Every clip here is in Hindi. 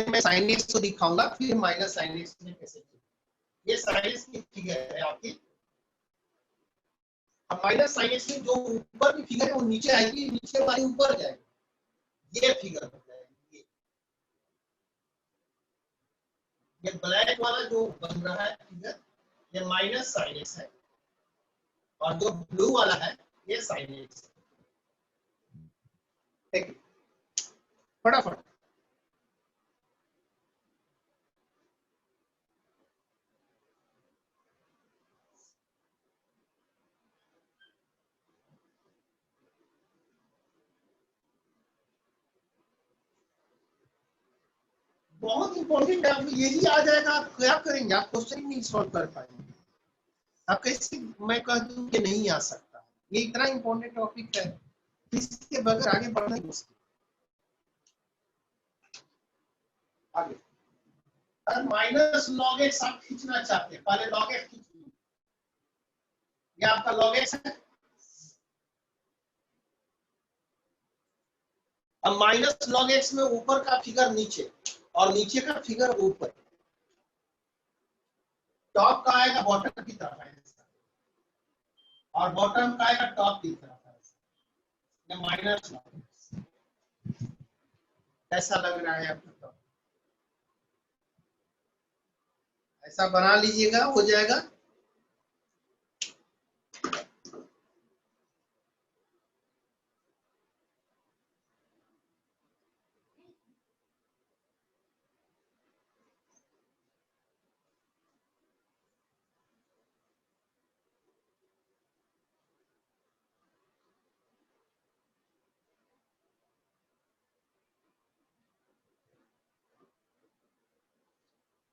पहले मैं साइन एक्स को दिखाऊंगा, फिर माइनस साइन एक्स में कैसे। ये साइन एक्स की फिगर है आपकी। अब माइनस साइन एक्स में जो ऊपर की फिगर है वो नीचे आएगी, नीचे वाली ऊपर जाएगी, ये फिगर हो जाएगी। ये ब्लैक वाला जो बन रहा है फिगर, ये माइनस साइन एक्स है, और जो ब्लू वाला है ये साइन एक्स है। देखिए फटाफट, बहुत इंपॉर्टेंट है। यही आ जाएगा, आप क्या करेंगे, आप क्वेश्चन नहीं सॉल्व कर पाएंगे। आप कैसे मैं कह दूं कि नहीं आ सकता, ये इतना इंपॉर्टेंट टॉपिक है, इसके बगैर आगे बढ़ना ही मुश्किल। आगे अगर माइनस लॉग एक्स आप खींचना चाहते हैं, पहले लॉग एक्स खींचिए, ये आपका लॉग एक्स है। अब माइनस लॉग एक्स में ऊपर का फिगर नीचे और नीचे का फिगर ऊपर, टॉप का आएगा बॉटम की तरफ है और बॉटम का आएगा टॉप की तरफ है। ये माइनस लॉग एक्स कैसा लग रहा है आपको? ऐसा बना लीजिएगा, हो जाएगा।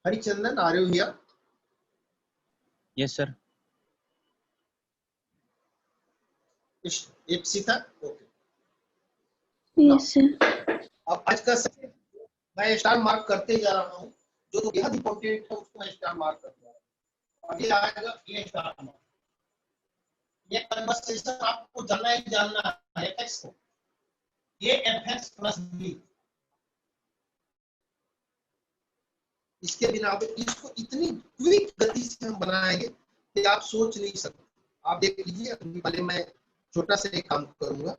हरिचंदन आ रहे हो भैया? Yes sir. Ipsita okay. Yes sir. अब आज का मैं स्टार मार्क करते जा रहा हूँ, जो बेहद इंपॉर्टेंट है उसको मैं स्टार मार्क कर रहा हूँ। और ये आएगा ये स्टार मार्क। ये कन्वर्सेशन आपको जानना ही जानना है एक्स को, ये एफ एक्स प्लस बी। इसके बिना इसको इतनी क्विक गति से हम बनाएंगे कि आप सोच नहीं सकते। आप देख लीजिए, अभी पहले मैं छोटा सा एक काम करूंगा।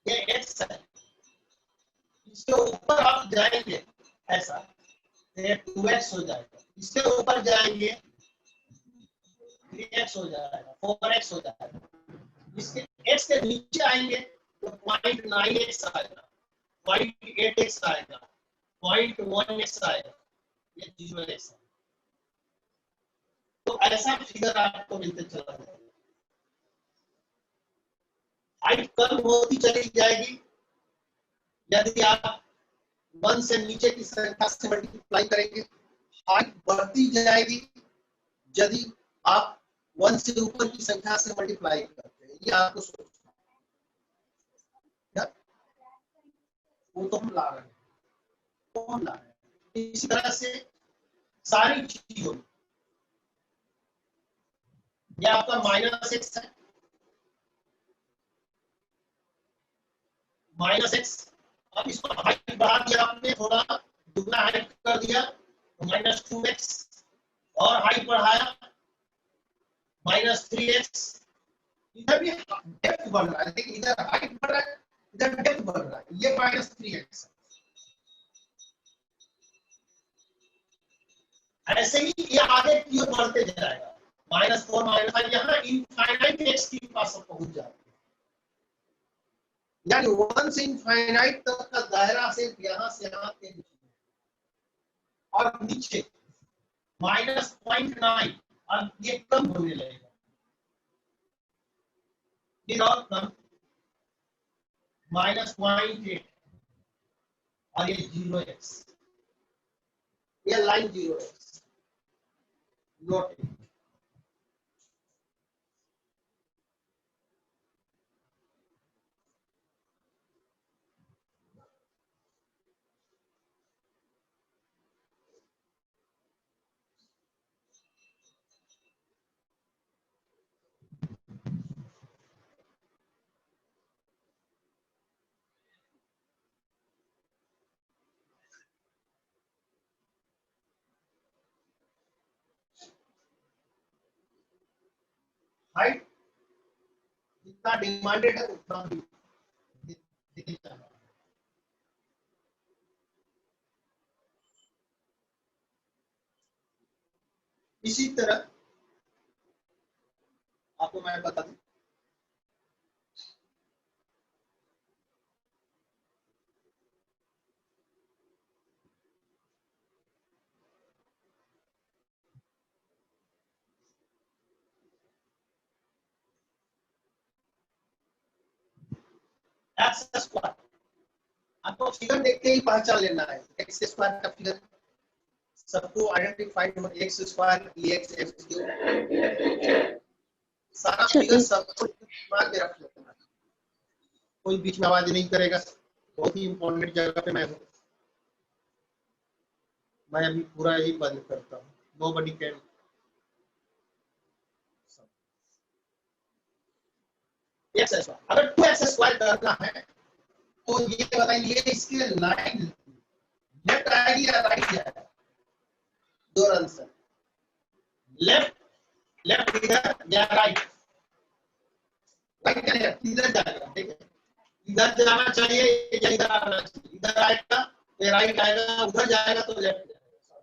ये एक्स है, इसके ऊपर आप जाएंगे ऐसा, ये 2x हो जाएगा। इसके ऊपर जाएंगे 3x हो जाएगा, 4x हो जाएगा। इसके x के नीचे आएंगे तो 0.9x आएगा, 0.8x आएगा, 0.1x आएगा, ये 0x है। तो ऐसा फिगर आपको मिलते चला जाएगा। हाइट कम होती चली जाएगी यदि आप 1 से नीचे की संख्या से मल्टीप्लाई करेंगे। हाइट बढ़ती जाएगी यदि आप 1 से ऊपर की संख्या से मल्टीप्लाई करते हैं। ये आपको सोचना है, वो तो हम ला रहे हैं, तो हम ला रहे हैं। इसी तरह से सारी चीजों, ये आपका माइनस एक्स है, माइनस एक्स। अब इसको हाइट बढ़ा दिया आपने, थोड़ा दुगना हाइट कर दिया तो -2x, और हाइट बढ़ाया -3x। इधर भी डेप्थ बढ़ रहा है, देखिए इधर हाइट बढ़ रहा है, इधर डेप्थ बढ़ रहा है, ये -3x। ऐसे ही ये आगे की ओर बढ़ते जाएगा, -4 -5, यहाँ इनफाइनाइट एक्स के पास पहुंच जाएगा। यानी 1 से इनफाइनाइट तक का दायरा सिर्फ यहाँ से यहाँ के और नीचे -0.9, अब ये कम होने लगेगा, फिर और कम -0.8, और ये 0x, ये लाइन 0x नोट। हाइट जितना डिमांडेड है उतना भी देना चाहिए। इसी तरह आपको मैं बता दूं, एक्स स्क्वायर आपको फिगर देख के ही पहचान लेना है। एक्स स्क्वायर का फिगर सबको आइडेंटिफाइड हो, x square x x cube, सारा फिगर सबको दिमाग में रख लेना है। कोई बीच में आवाज नहीं करेगा, बहुत ही इंपॉर्टेंट जगह पे मैं हूँ। मैं अभी पूरा ही बंद करता हूँ। Nobody can. एक्स स्क्वायर अगर 2x स्क्वायर करना है तो ये बताइए इसके लाइन लेफ्ट आएगी या राइट जाएगा? दो आंसर, लेफ्ट लेफ्ट इधर या राइट? राइट करेगा, इधर जाएगा। ठीक है, इधर जाना चाहिए या इधर आना चाहिए? इधर आएगा तो राइट आएगा, उधर जाएगा तो लेफ्ट जाएगा।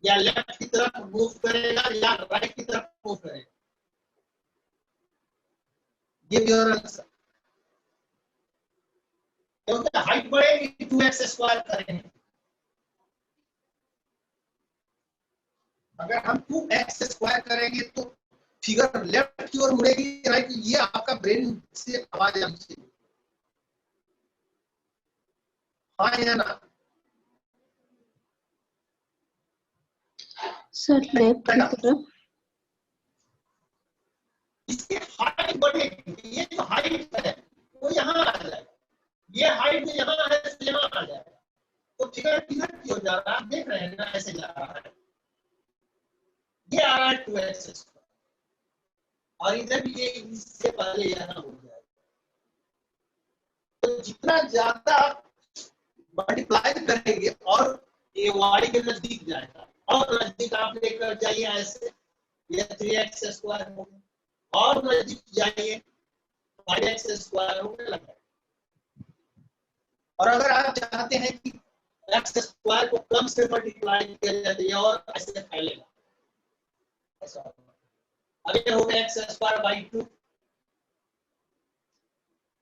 या लेफ्ट की तरफ मूव करेगा या राइट की तरफ मूव करेगा? Give your answer. क्योंकि हाइट बढ़ेगी 2x स्क्वायर करेंगे। अगर हम 2x स्क्वायर करेंगे तो फिगर लेफ्ट की ओर मुड़ेगी राइट। ये आपका ब्रेन से आवाज आनी चाहिए, हाँ या ना? सर लेफ्ट की तरफ। इसकी हाइट बढ़ेगी, ये जो हाइट है वो यहाँ आ जाएगा, ये हाइट जो यहाँ है तो यहाँ आ जाएगा। तो फिगर किधर की ओर जा रहा है आप देख रहे हैं ना, ऐसे जा रहा है। ये आ रहा है 2x स्क्वायर और इधर भी ये इससे पहले यहाँ हो जाएगा। तो जितना ज्यादा मल्टीप्लाई करेंगे और ये y के नजदीक जाएगा, और नजदीक आप लेकर जाइए ऐसे, ये 3x स्क्वायर हो गया, और नजदीक जाइए 5x स्क्वायर होने लगा। और अगर आप चाहते हैं कि x स्क्वायर को कम से मल्टीप्लाई किया जाए और ऐसे फैलेगा, अब ये हो गया x स्क्वायर बाई 2,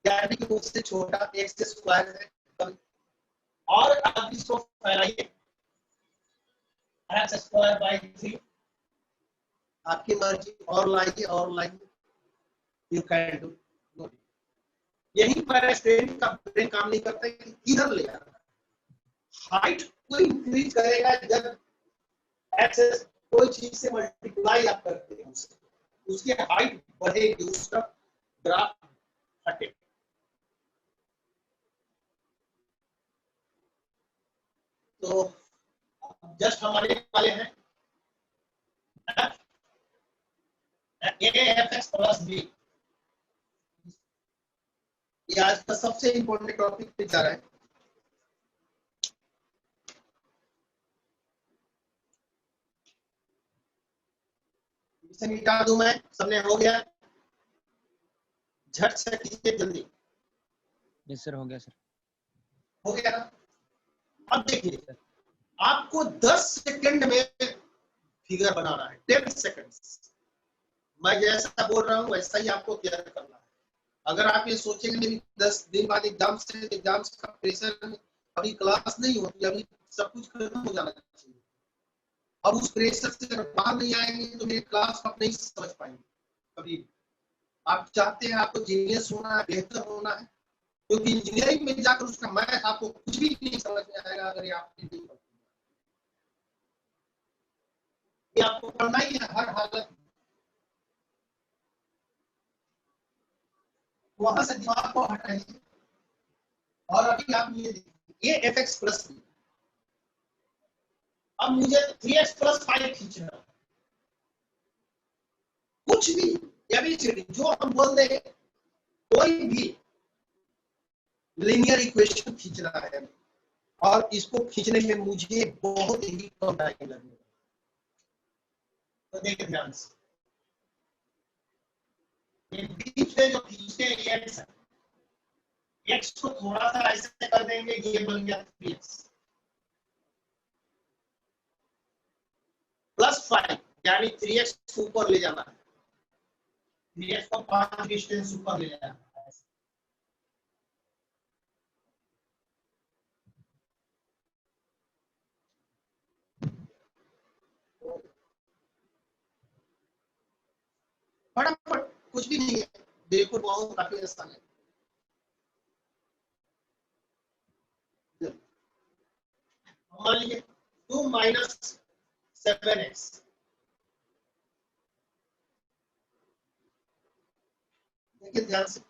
यानी कि उससे छोटा x स्क्वायर है। और आप इसको फैलाइए x स्क्वायर बाई 3, आपकी मर्जी, और लाइए यू कैन डू। यही पर स्ट्रेन का ब्रेन काम नहीं करता है कि किधर ले जाना है। हाइट को इंक्रीज करेगा जब एक्सेस कोई चीज से मल्टीप्लाई आप करते हैं, उसकी हाइट बढ़ेगी, उसका ग्राफ हटेगा। तो जस्ट हमारे वाले हैं AFX प्लस B। ये आज का सबसे इंपॉर्टेंट टॉपिक पे जा रहा है। इसे मिटा दूं मैं, सबने हो गया? झट से कीजिए जल्दी। यस सर, हो गया सर। हो गया ना? अब देखिए आपको 10 सेकंड में फिगर बनाना है, 10 सेकंड्स। मैं जैसा बोल रहा हूँ वैसा ही आपको तैयार करना है। अगर आप ये सोचेंगे मेरी 10 दिन बाद एग्जाम्स का प्रेशर, अभी क्लास नहीं होती, अभी सब कुछ खत्म हो जाना चाहिए, अब उस प्रेशर से अगर बाहर नहीं आएंगे तो मेरी क्लास आप नहीं समझ पाएंगे कभी। आप चाहते हैं आपको जीनियस होना है, बेहतर होना है, क्योंकि इंजीनियरिंग में जाकर उसका मैथ आपको कुछ भी नहीं समझ में आएगा अगर ये आप नहीं पढ़ते। ये आपको पढ़ना ही है हर हालत में। वहां से दिमाग को हटाइए और अभी आप ये देखिए, ये fx प्लस b। अब मुझे 3x प्लस 5 खींचना है। कुछ भी एबीसीडी जो हम बोल देंगे, कोई भी लीनियर इक्वेशन खींचना है और इसको खींचने में मुझे बहुत ही कम टाइम लगेगा। तो देखिए ध्यान से, से जो खींचते हैं ये x है, x को थोड़ा सा ऐसे कर देंगे, ये बन गया 3x प्लस 5, यानी 3x को ऊपर ले जाना है, 3x को 5 डिस्टेंस ऊपर ले जाना है। फटाफट, कुछ भी नहीं है, बिल्कुल बहुत काफी आसान है। मान लीजिए 2 माइनस 7x, देखिए ध्यान से,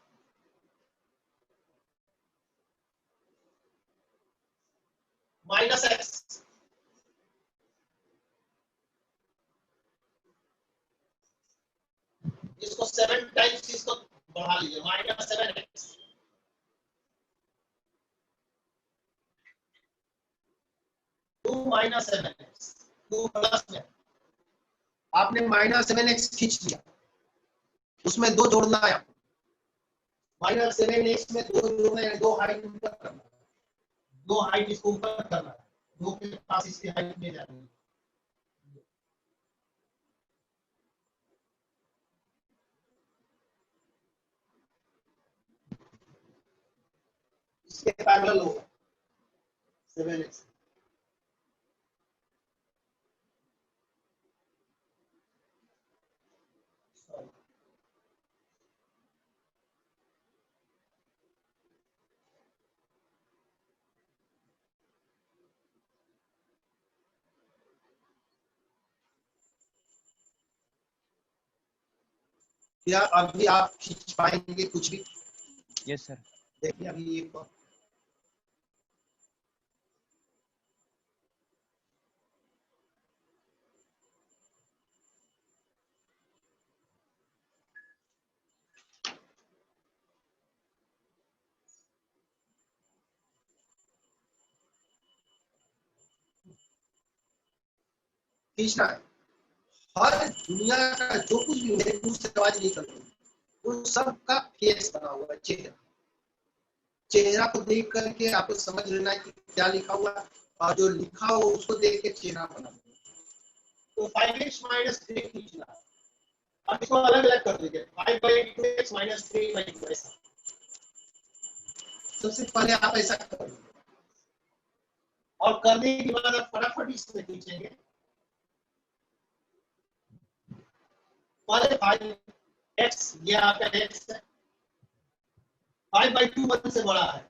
माइनस x, इसको 7 टाइम्स इसको बढ़ा लीजिए, minus 7x, 2 minus 7x, 2 plus में आपने माइनस 7x खींच लिया, उसमें 2 जोड़ना है आपको, माइनस 7x में 2 जोड़ना है, 2 हाइट ऊपर करना है, 2 हाइट इसको ऊपर करना है, 2 के पास इसकी हाइट में जानी है। इसके पैरेलल होगा 7x, क्या अभी आप खींच पाएंगे कुछ भी? Yes sir. देखिए अभी ये खींचना है, हर दुनिया का जो कुछ भी मेरे मुंह से आवाज नहीं करती, उन सब का फेस बना हुआ है, चेहरा, चेहरा को देख करके आपको समझ लेना है कि क्या लिखा हुआ है, और जो लिखा हो उसको देख के चेहरा बना। तो 5x माइनस 3 खींचना, अब इसको अलग अलग कर दीजिए, 5/2x माइनस 3/2 ऐसा। सबसे पहले आप ऐसा कर लीजिए, और करने के बाद आप फटाफट इसमें खींचेंगे, पहले 5x, ये आपका x है, 5/2 1 से बड़ा है,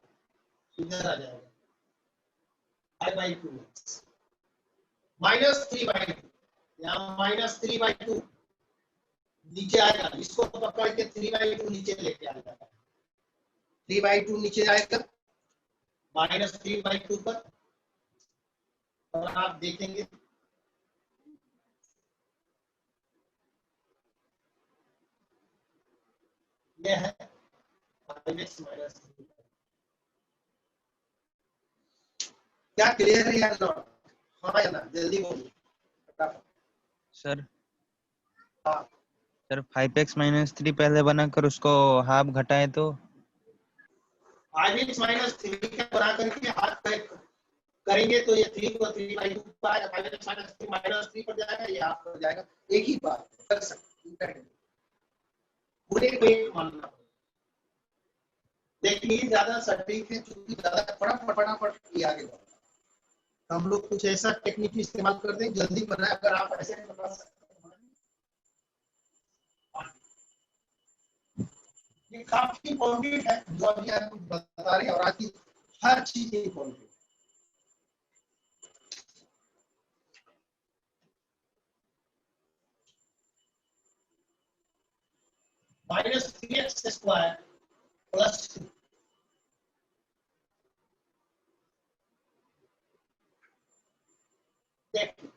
इधर आ जाएगा 5/2x माइनस 3/2, यहाँ माइनस 3/2 नीचे आएगा, इसको पकड़ के 3/2 नीचे लेके आएगा, 3/2 नीचे आएगा, माइनस 3/2 पर, और आप देखेंगे ये है 5x माइनस 3। क्या क्लियर है या नॉट? हाँ या ना, जल्दी बोलिए सर। हाँ, सर 5x माइनस 3 पहले बनाकर उसको हाफ घटाए तो 5x माइनस 3 का बना करके हाथ करेंगे तो ये 3 को 3/2 पर आएगा, 5x माइनस 3 माइनस 3 पर जाएगा, ये हाफ पर जाएगा, एक ही बात कर सकते हैं, पूरे को एक मानना, लेकिन ये ज्यादा सटीक है, क्योंकि ज्यादा फटाफट किया गया, हम लोग कुछ ऐसा टेक्निक इस्तेमाल करते हैं जल्दी बनाए, अगर आप ऐसे बना सकते हैं। ये काफी इम्पोर्टेंट है जो अभी आपको बता रहे हैं, और आज की हर चीज इम्पोर्टेंट है। माइनस 3x स्क्वायर प्लस 2, देखिए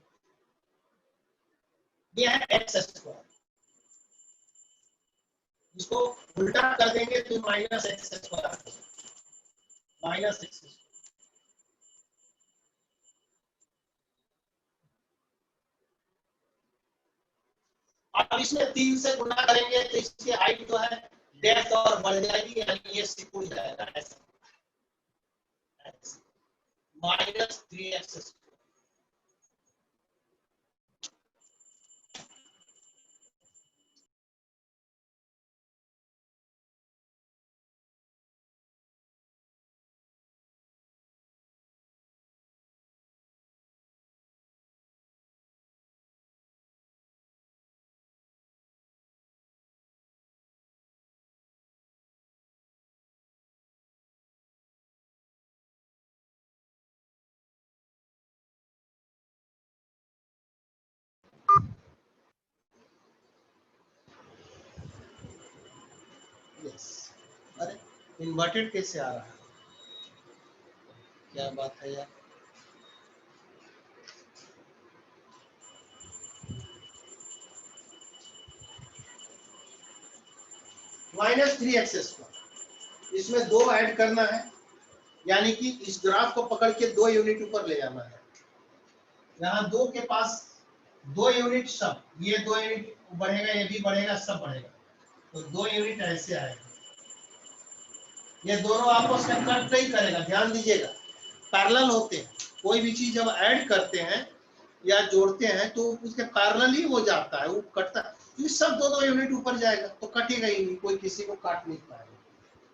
ये है एक्स स्क्वायर, इसको उल्टा कर देंगे तो minus x square, minus x, अब इसमें 3 से गुना करेंगे तो इसकी हाइट जो है बढ़ जाएगी, यानी ये सिकुड़ जाएगा ऐसा, -3x²। यस, अरे इन्वर्टेड कैसे आ रहा है, क्या बात है यार। -3x², इसमें 2 ऐड करना है, यानी कि इस ग्राफ को पकड़ के 2 यूनिट ऊपर ले जाना है। यहाँ 2 के पास 2 यूनिट, सब ये 2 यूनिट बढ़ेगा, ये भी बढ़ेगा, सब बढ़ेगा, तो 2 यूनिट ऐसे आएगा। ये दोनों आपस में कट नहीं करेगा, ध्यान दीजिएगा, पैरेलल होते हैं। कोई भी चीज जब ऐड करते हैं या जोड़ते हैं तो उसके पैरेलल ही हो जाता है, वो कटता है। ये सब 2-2 यूनिट ऊपर जाएगा तो कटेगा ही नहीं, कोई किसी को काट नहीं पाएगा।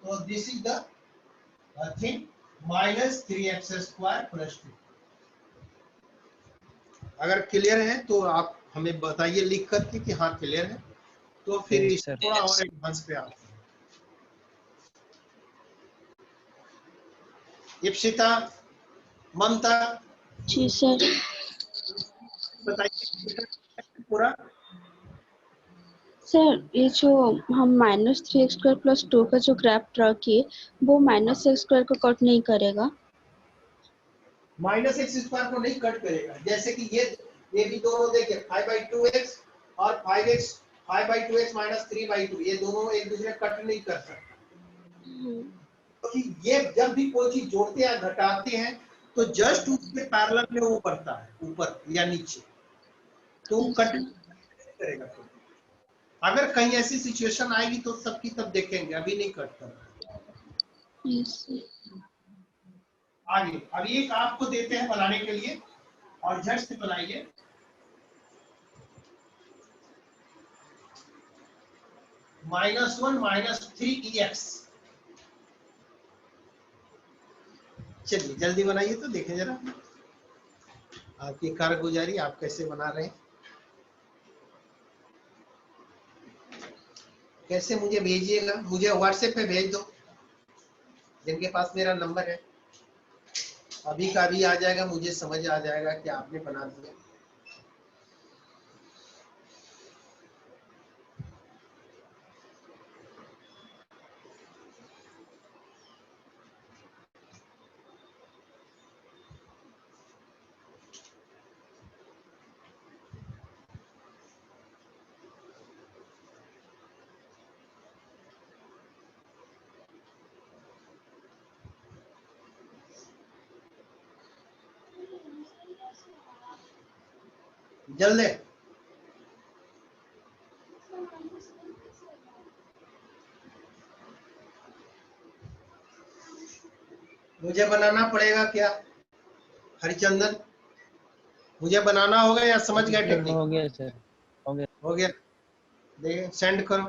तो this is the thing, -3x² + 2। अगर क्लियर है तो आप हमें बताइए लिख करके कि हाँ क्लियर है, तो फिर Yes, इस sir. थोड़ा और एडवांस पे आते हैं। इप्सिता, ममता, जी सर। बताइए पूरा। सर ये जो हम -3x² + 2 का जो ग्राफ ड्रा किए वो -x² को कट नहीं करेगा? -x² को नहीं कट करेगा, जैसे कि ये भी दोनों देखिए 5/2x और 5x 5/2x - 3/2, ये दोनों एक दूसरे कट नहीं कर सकते। तो ये जब भी कोई चीज जोड़ते या घटाते हैं तो जस्ट उसके पैरेलल में वो बढ़ता है, ऊपर या नीचे, तो कट करेगा। अगर कहीं ऐसी सिचुएशन आएगी तो सबकी तब देखेंगे, अभी नहीं कट कर रहा। आगे अभी एक आपको देते हैं बनाने के लिए, और झट से बनाइए। -1 - 3ex। चलिए जल्दी बनाइए तो देखें जरा आपकी कारगुजारी, आप कैसे बना रहे हैं। कैसे मुझे भेजिएगा, मुझे व्हाट्सएप पे भेज दो, जिनके पास मेरा नंबर है। अभी का अभी आ जाएगा, मुझे समझ आ जाएगा कि आपने बना दिया। जल्दी मुझे बनाना पड़ेगा क्या हरिचंदन, मुझे बनाना होगा या समझ गए टेक्निक? हो गया सर, हो गया। हो गया, देखिए सेंड करो।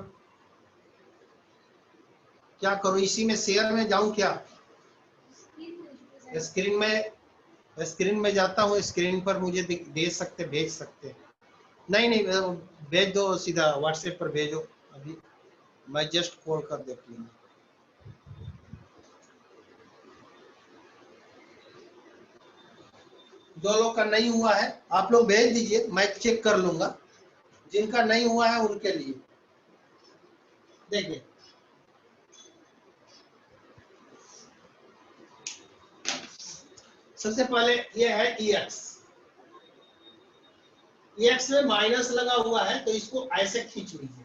क्या करूं, इसी में शेयर में जाऊं क्या? स्क्रीन में जाता हूं, स्क्रीन पर मुझे दे सकते, भेज सकते। नहीं नहीं भेज दो, सीधा व्हाट्सएप पर भेजो। अभी मैं जस्ट कॉल कर देती हूँ। जो लोग का नहीं हुआ है आप लोग भेज दीजिए, मैं चेक कर लूंगा। जिनका नहीं हुआ है उनके लिए देखिए, सबसे पहले ये है ex। ex में माइनस लगा हुआ है तो इसको ऐसे खींच लीजिए,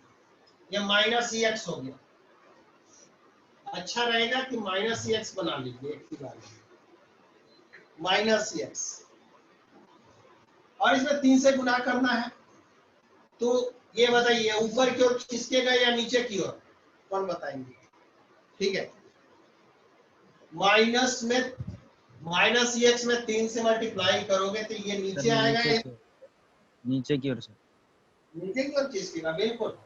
ये -ex हो गया। अच्छा रहेगा कि -ex बना लीजिए एक ही बार, -ex, और इसमें 3 से गुना करना है। तो ये बताइए ऊपर की ओर खिसकेगा या नीचे की ओर, कौन बताएंगे? ठीक है, माइनस एक्स में 3 से मल्टीप्लाई करोगे तो ये नीचे आएगा, नीचे की ओर से नीचे की ओर खींचेगा, बिल्कुल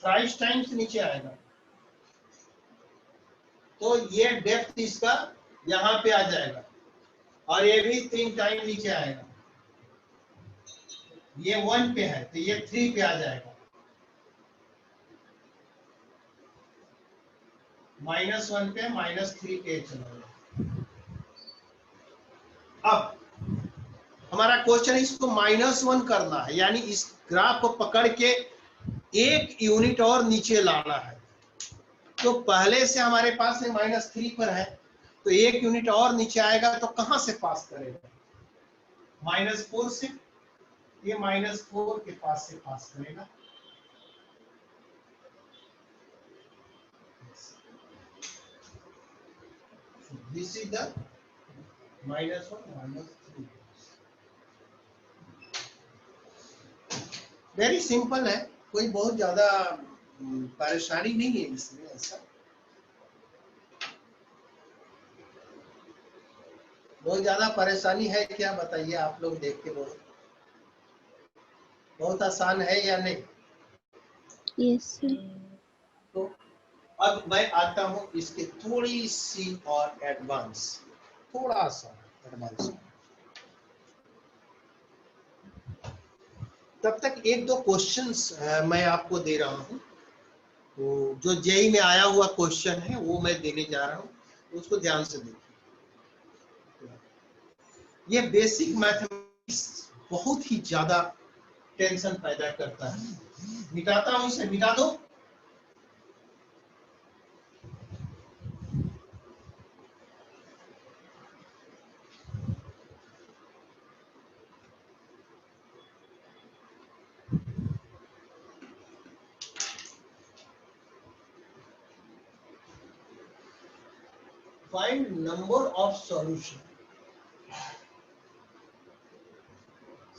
थ्राइस टाइम्स नीचे आएगा। तो ये डेप्थ इसका यहाँ पे आ जाएगा और ये भी 3 टाइम नीचे आएगा। ये 1 पे है तो ये 3 पे आ जाएगा, -1 पे -3 पे चला। अब हमारा क्वेश्चन है इसको -1 करना है, यानी इस ग्राफ को पकड़ के 1 यूनिट और नीचे लाना है। तो पहले से हमारे पास में -3 पर है, तो 1 यूनिट और नीचे आएगा तो कहां से पास करेगा? -4 से, ये -4 के पास से पास करेगा। This is the -1 -3। Very simple है, कोई बहुत ज्यादा परेशानी नहीं है इसमें। ऐसा बहुत ज्यादा परेशानी है क्या, बताइए आप लोग देख के। बहुत आसान है या नहीं? Yes sir. तो अब मैं आता हूं इसके थोड़ी सी और एडवांस, थोड़ा सा एडवांस। तब तक एक दो क्वेश्चंस मैं आपको दे रहा हूं, तो जो जेई में आया हुआ क्वेश्चन है वो मैं देने जा रहा हूं, उसको ध्यान से देखिए। ये बेसिक मैथमेटिक्स बहुत ही ज्यादा टेंशन पैदा करता है। मिटाता हूं इसे, मिटा दो। Find number of solution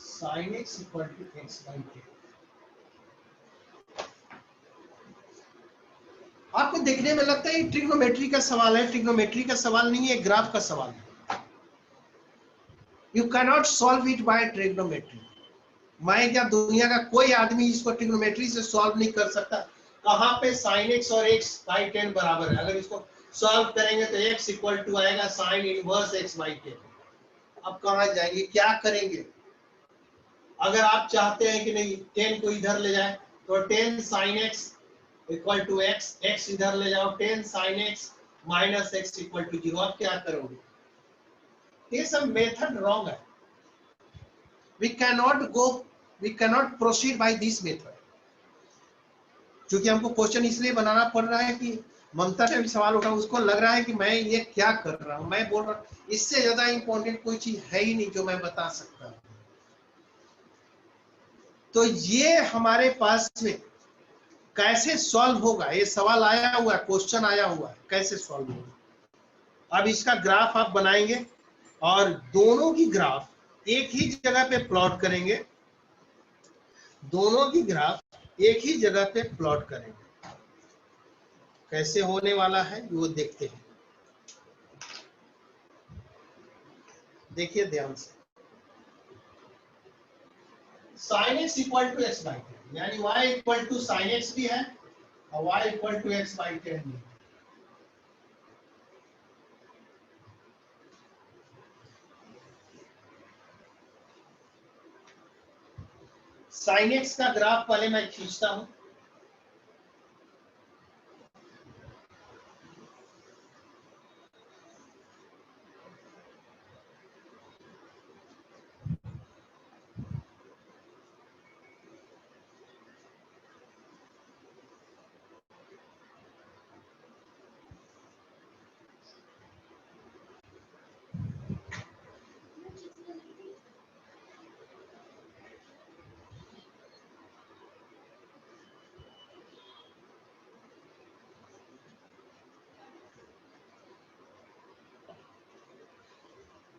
sin x equal to x by k। आपको देखने में लगता है ट्रिग्नोमेट्री का सवाल है, ट्रिग्नोमेट्री का सवाल नहीं है, ग्राफ का सवाल है। You cannot solve it by trigonometry. मैं क्या, दुनिया का कोई आदमी इसको ट्रिग्नोमेट्री से सॉल्व नहीं कर सकता। कहां पे sin x और x by 10 बराबर है, अगर इसको सॉल्व करेंगे तो x इक्वल टू आएगा sin इनवर्स x by 10। अब कहां जाएंगे, क्या करेंगे? अगर आप चाहते हैं कि नहीं 10 को इधर ले जाए तो 10 sin x equal to x, x इधर ले जाओ 10 sin x minus x equal to 0। आप क्या करोगे? ये सब मेथड रॉन्ग है। we cannot proceed by this method। क्योंकि हमको क्वेश्चन इसलिए बनाना पड़ रहा है कि ममता से भी सवाल उठा, उसको लग रहा है कि मैं ये क्या कर रहा हूं। मैं बोल रहा हूं इससे ज्यादा इंपॉर्टेंट कोई चीज है ही नहीं जो मैं बता सकता हूं। तो ये हमारे पास में कैसे सॉल्व होगा, ये सवाल आया हुआ है, क्वेश्चन आया हुआ है, कैसे सॉल्व होगा। अब इसका ग्राफ आप बनाएंगे और दोनों की ग्राफ एक ही जगह पे प्लॉट करेंगे, दोनों की ग्राफ एक ही जगह पे प्लॉट करेंगे। कैसे होने वाला है वो देखते हैं, देखिए ध्यान से। sin x equal to x by 10, यानी y equal to sin x भी है और y equal to x by 10 भी है। sin x का ग्राफ पहले मैं खींचता हूं।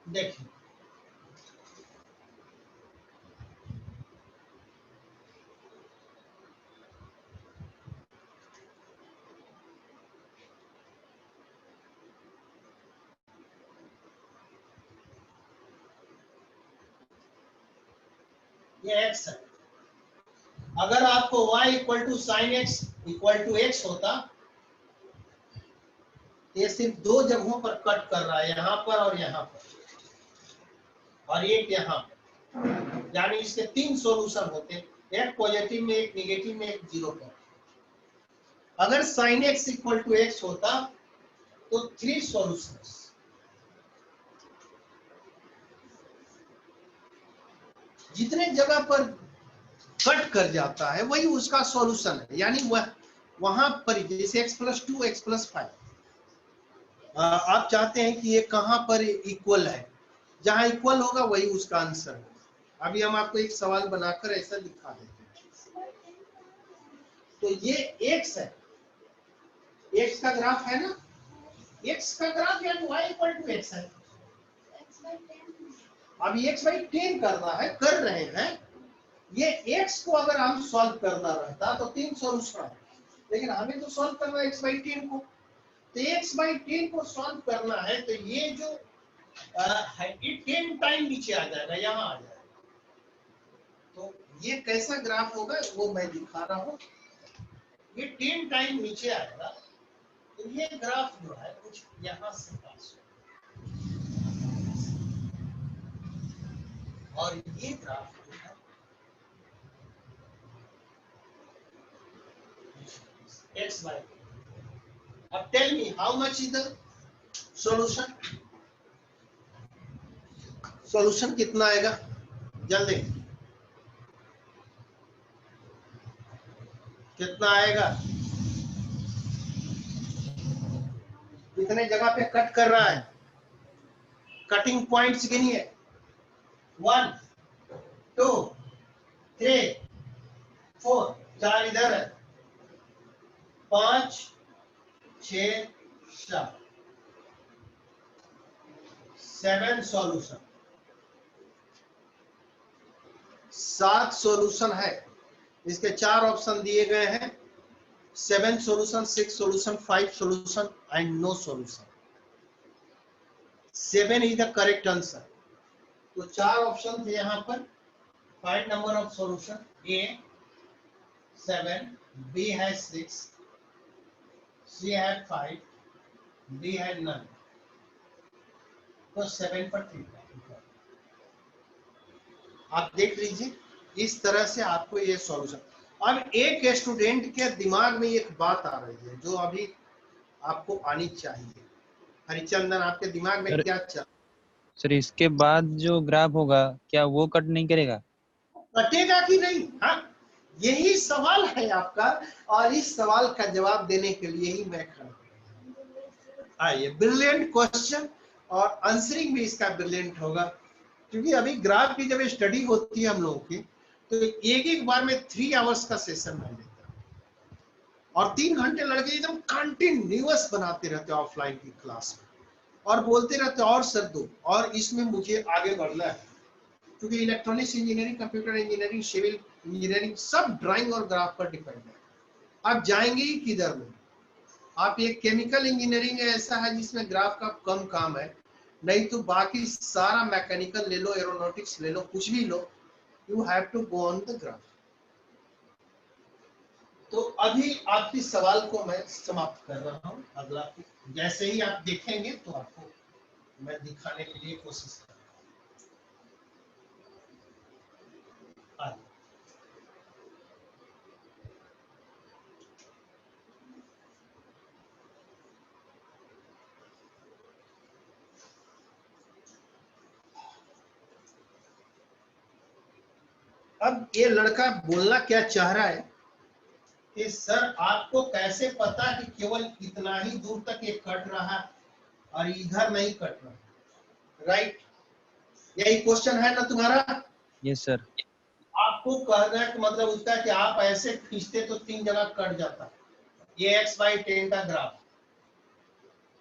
देखिए ये x है। अगर आपको y equal to sine x equal to x होता, ये सिर्फ दो जगहों पर कट कर रहा है, यहाँ पर और यहाँ पर, और एक यहाँ पर, यानी इसके तीन सॉल्यूशन होते, एक पॉजिटिव में, एक नेगेटिव में, एक जीरो पर। अगर sine x equal to x होता तो 3 सॉल्यूशंस, जितने जगह पर कट कर जाता है वही उसका सॉल्यूशन है, यानी वह वहां पर जैसे x प्लस 2 x प्लस 5, आप चाहते हैं कि ये कहां पर इक्वल है, जहां इक्वल होगा वही उसका आंसर है। अभी हम आपको एक सवाल बनाकर ऐसा दिखा देते हैं। तो ये x है, x का ग्राफ है ना, x का ग्राफ यानी y इक्वल टू x है। अभी x बाई 10 करना है, कर रहे हैं। ये x को अगर हम सॉल्व करना रहता तो 3 सॉल्यूशन है, लेकिन हमें तो सॉल्व करना है x बाई 10 को। तो x बाई 10 को सॉल्व करना है तो ये जो है ये 10 टाइम नीचे आ जाएगा, यहाँ आ जाएगा। तो ये कैसा ग्राफ होगा वो मैं दिखा रहा हूँ। ये 10 टाइम नीचे आएगा, तो ये ग्राफ जो है कुछ यहाँ से पास होगा, और ये ग्राफ जो है x बाई 10। अब tell me how much is the solution, solution कितना आएगा जल्दी, कितना आएगा, कितने जगह पे कट कर रहा है, कटिंग पॉइंट्स गिनिए, 1 2 3 4, 4 इधर है, 5 6 7, 7 सॉल्यूशन, 7 सॉल्यूशन है। इसके 4 ऑप्शन दिए गए हैं, 7 solution, 6 solution, 5 solution and no solution. 7 is the correct answer. तो 4 ऑप्शन थे यहाँ पर, find number of solution, A 7, B है 6, सी है 5, डी है नन। तो 7 पर ठीक है। आप देख लीजिए, इस तरह से आपको ये सॉल्यूशन। अब एक स्टूडेंट के दिमाग में एक बात आ रही है जो अभी आपको आनी चाहिए। हरिचंदन, आपके दिमाग में क्या चल, सर इसके बाद जो ग्राफ होगा क्या वो कट नहीं करेगा? कटेगा कि नहीं? हाँ, यही सवाल है आपका, और इस सवाल का जवाब देने के लिए ही मैं खड़ा हूं। आइए, ब्रिलियंट क्वेश्चन, और आंसरिंग भी इसका ब्रिलियंट होगा, क्योंकि अभी ग्राफ की जब स्टडी होती है हम लोगों की, तो एक बार में 3 आवर्स का सेशन मैं लेता हूं, और 3 घंटे लड़के एकदम कंटिन्यूअस बनाते रहते ऑफलाइन की क्लास में, और बोलते रहते और सर दो, और इसमें मुझे आगे बढ़ना है, क्योंकि electronics engineering, computer engineering, civil engineering सब ड्राइंग और ग्राफ पर डिपेंड है। आप जाएंगे ही किधर में? आप ये केमिकल इंजीनियरिंग ऐसा है जिसमें ग्राफ का कम काम है, नहीं तो बाकी सारा मैकेनिकल ले लो, एरोनॉटिक्स ले लो, कुछ भी लो, you have to go on the graph. तो अभी आपकी सवाल को मैं समाप्त कर रहा हूं। अगला जैसे ही आप देखेंगे तो आपको मैं दिखाने के लिए कोशिश कर रहा हूं। अब ये लड़का बोलना क्या चाह रहा है कि सर आपको कैसे पता कि केवल इतना ही दूर तक ये कट रहा है और इधर नहीं कट रहा, राइट? यही क्वेश्चन है ना तुम्हारा? Yes sir. आपको कहना का मतलब उसका कि आप ऐसे खींचते तो 3 जगह कट जाता। ये x बाई 10 का ग्राफ।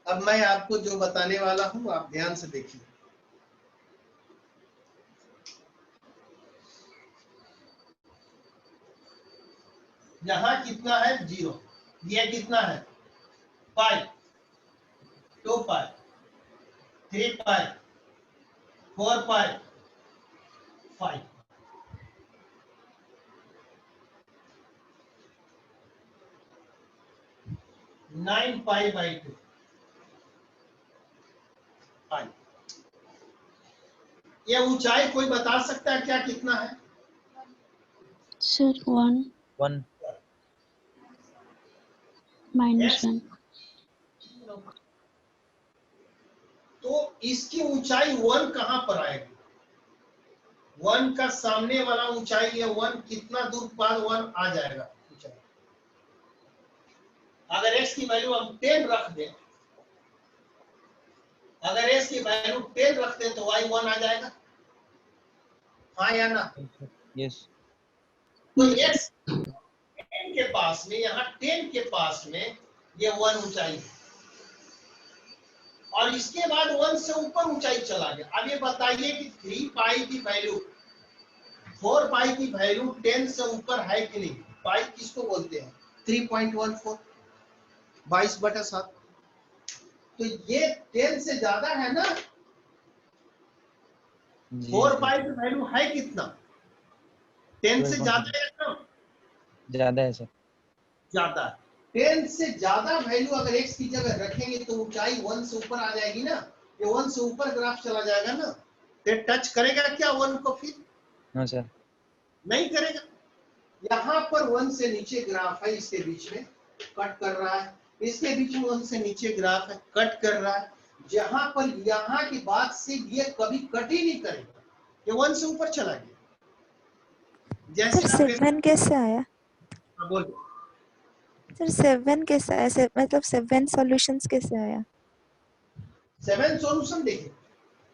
अब मैं आपको जो बताने वाला हूं आप ध्यान से देखिए। यहाँ कितना है? 0। ये कितना है? पाई, 2 पाई, 3 पाई, 4 पाई, 5। 9 पाई बाई 2। ये ऊंचाई कोई बता सकता है क्या कितना है? Sir 1 1 minus 1। तो इसकी ऊंचाई 1 कहां पर आएगी? 1 का सामने वाला ऊंचाई है 1, कितना दूर बाद 1 आ जाएगा ऊंचाई? अगर x की वैल्यू हम 10 रख दें, अगर x की वैल्यू 10 रखते हैं तो y 1 आ जाएगा, हाँ या ना? यस तो x 10 के पास में, यहाँ 10 के पास में ये 1 ऊंचाई है, और इसके बाद 1 से ऊपर ऊंचाई चला गया। अब ये बताइए कि 3 पाई की वैल्यू, 4 पाई की वैल्यू 10 से ऊपर है कि नहीं? पाई किसको बोलते हैं? 3.14, 22/7। तो ये 10 से ज्यादा है ना? 4 पाई की वैल्यू है कितना? 10 से ज्यादा है ना? ज्यादा है सर। ज्यादा। 10 से ज्यादा वैल्यू अगर x की जगह रखेंगे तो ऊंचाई 1 से ऊपर आ जाएगी ना? ये 1 से ऊपर ग्राफ चला जाएगा ना? ये टच करेगा क्या 1 को? फिर हाँ सर। नहीं करेगा। यहाँ पर 1 से नीचे ग्राफ है, इसके बीच में कट कर रहा है, इसके बीच में 1 से नीचे ग्राफ है, कट कर रहा है। जहां पर यहाँ की बात से ये कभी कट ही नहीं करेगा, ये 1 से ऊपर चला गया। जैसे सर 7 कैसे आया? बोलो सर 7 कैसे आया? मतलब 7 सॉल्यूशंस कैसे आया? 7 सॉल्यूशन देखिए,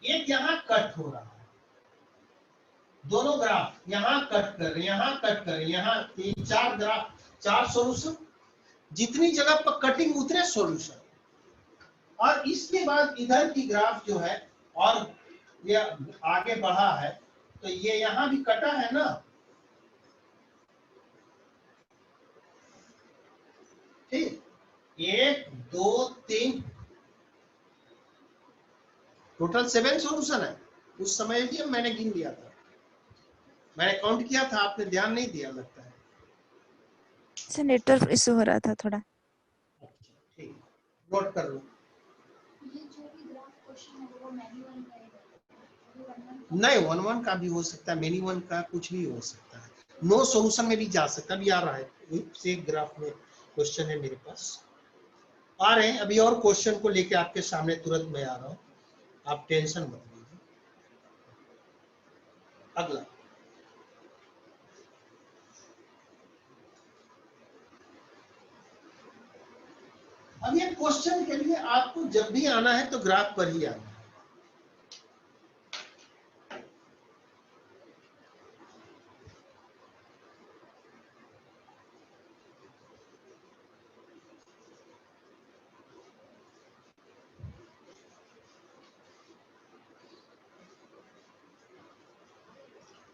एक यहाँ कट हो रहा है, दोनों ग्राफ यहाँ कट कर रहे हैं, यहाँ कट कर रहे हैं, यहाँ 3-4 ग्राफ, 4 सॉल्यूशन। जितनी जगह पर कटिंग उतने सॉल्यूशन। और इसके बाद इधर की ग्राफ जो है और ये आगे बढ़ा है, तो ये यहाँ भी कटा है ना? ठीक, 1 2 3 टोटल 7 सॉल्यूशन है। उस समय ही मैंने गिन लिया था, मैंने काउंट किया था, आपने ध्यान नहीं दिया लगता है। सर नेटवर्क इशू हो रहा था थोड़ा। ठीक, नोट कर लो। नहीं, 1-1 का भी हो सकता है, मेनी 1 का कुछ भी हो सकता है, नो सॉल्यूशन में भी जा सकता है। अभी आ रहा है, से ग्राफ में क्वेश्चन है मेरे पास, आ रहे हैं अभी और क्वेश्चन को लेके आपके सामने तुरंत मैं आ रहा हूँ, आप टेंशन मत लीजिए। अगला, अब ये क्वेश्चन के लिए आपको जब भी आना है तो ग्राफ पर ही आना है।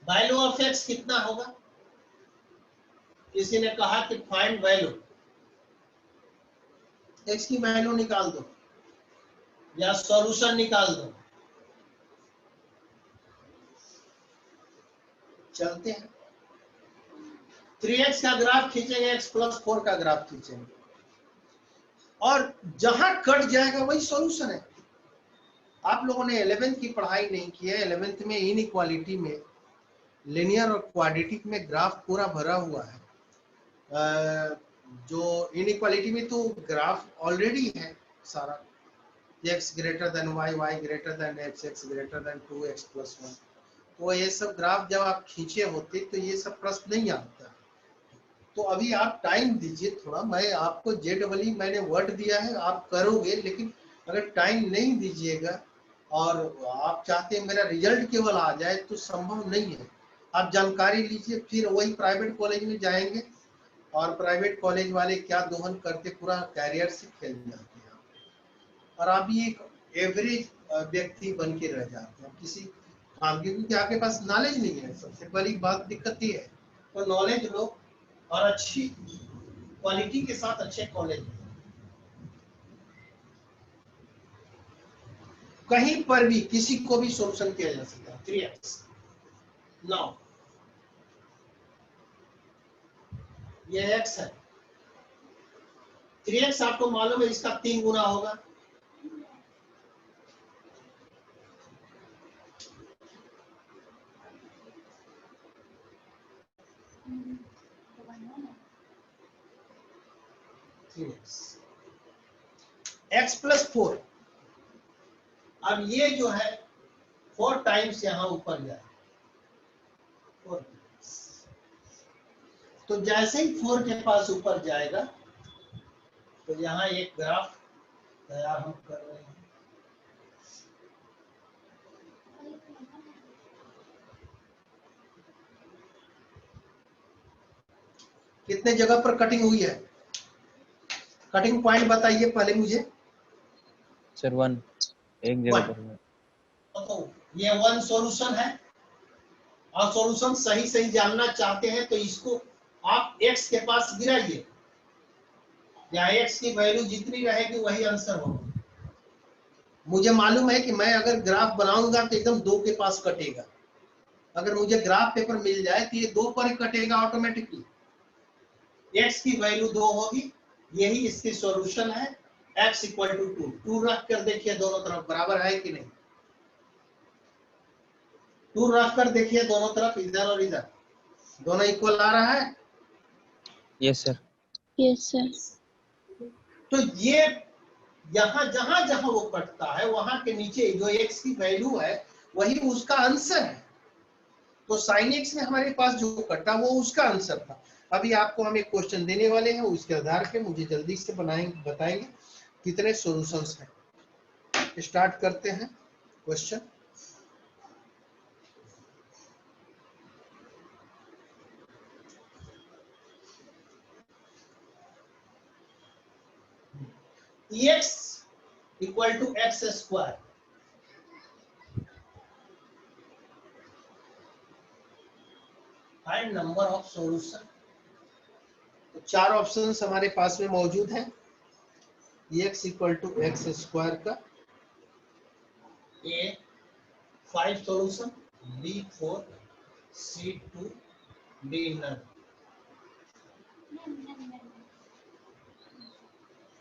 वैल्यू ऑफ एक्स कितना होगा? किसी ने कहा कि फाइंड वैल्यू, एक्स की वैल्यू निकाल दो या सॉल्यूशन निकाल दो। चलते हैं, 3x का ग्राफ खींचेंगे, x + 4 का ग्राफ खींचेंगे, और जहां कट जाएगा वही सॉल्यूशन है। आप लोगों ने 11th की पढ़ाई नहीं की है, 11th में इनइक्वालिटी में लिनियर और क्वाड्रेटिक में ग्राफ पूरा भरा हुआ है। जो इनइक्वालिटी में तो ग्राफ ऑलरेडी है सारा, x greater than y, y greater than x, x greater than 2x + 1। तो ये सब ग्राफ जब आप खींचे होते तो ये सब प्रश्न नहीं आता। तो अभी आप टाइम दीजिए थोड़ा, मैं आपको जेडबली मैंने वर्ड दिया है, आप करोगे, लेकिन अगर टाइम नहीं दीजिएगा और आप चाहते हैं मेरा रिजल्ट केवल आ जाए तो संभव नहीं है। आप जानकारी लीजिए, फिर वही प्राइवेट कॉलेज में जाएंगे और प्राइवेट कॉलेज वाले क्या दोहन करते, पूरा कैरियर से खेल जाते हैं और आप भी एक एवरेज व्यक्ति बन के रह जाते हैं किसी काम की, क्योंकि आपके पास नॉलेज नहीं है। सबसे बड़ी बात दिक्कत ये है, तो नॉलेज लो और अच्छी क्वालिटी के साथ अच्छे कॉलेज। कहीं पर भी किसी को भी सॉल्यूशन किया जा सकता है। 3x नाउ ये x है, 3x आपको मालूम है इसका 3 गुना होगा। x प्लस 4, अब ये जो है 4 टाइम्स यहाँ ऊपर जाए, 4 तो जैसे ही 4 के पास ऊपर जाएगा तो यहाँ एक ग्राफ तैयार हम कर रहे हैं। कितने जगह पर कटिंग हुई है? कटिंग पॉइंट बताइए पहले मुझे। सर 1 एक जगह पर है। तो ये 1 सॉल्यूशन है, और सॉल्यूशन सही सही जानना चाहते हैं तो इसको आप x के पास गिराइए, या x की वैल्यू जितनी रहेगी वही आंसर होगा। मुझे मालूम है कि मैं अगर ग्राफ बनाऊंगा तो एकदम 2 के पास कटेगा। अगर मुझे ग्राफ पेपर मिल जाए तो ये 2 पर ही कटेगा ऑटोमेटिकली। x की वैल्यू 2 होगी, यही इसकी सॉल्यूशन है। x इक्वल टू 2, 2 रख कर देखिए दोनों तरफ बराबर है कि नहीं। 2 रख कर देखिए दोनों तरफ, इधर और इधर, दोनों इक्वल आ रहा है। Yes sir. Yes sir. तो ये यहाँ जहां जहां वो कटता है वहां के नीचे जो x की वैल्यू है वही उसका आंसर है। तो sin x में हमारे पास जो कटा वो उसका आंसर था। अभी आपको हम एक क्वेश्चन देने वाले हैं, उसके आधार पे मुझे जल्दी से बताएंगे कितने सॉल्यूशंस हैं। स्टार्ट करते हैं question. x equal to x square, find number of solution. तो 4 ऑप्शंस हमारे पास में मौजूद हैं। x equal to x square का A 5 solution, B 4, C 2, D none.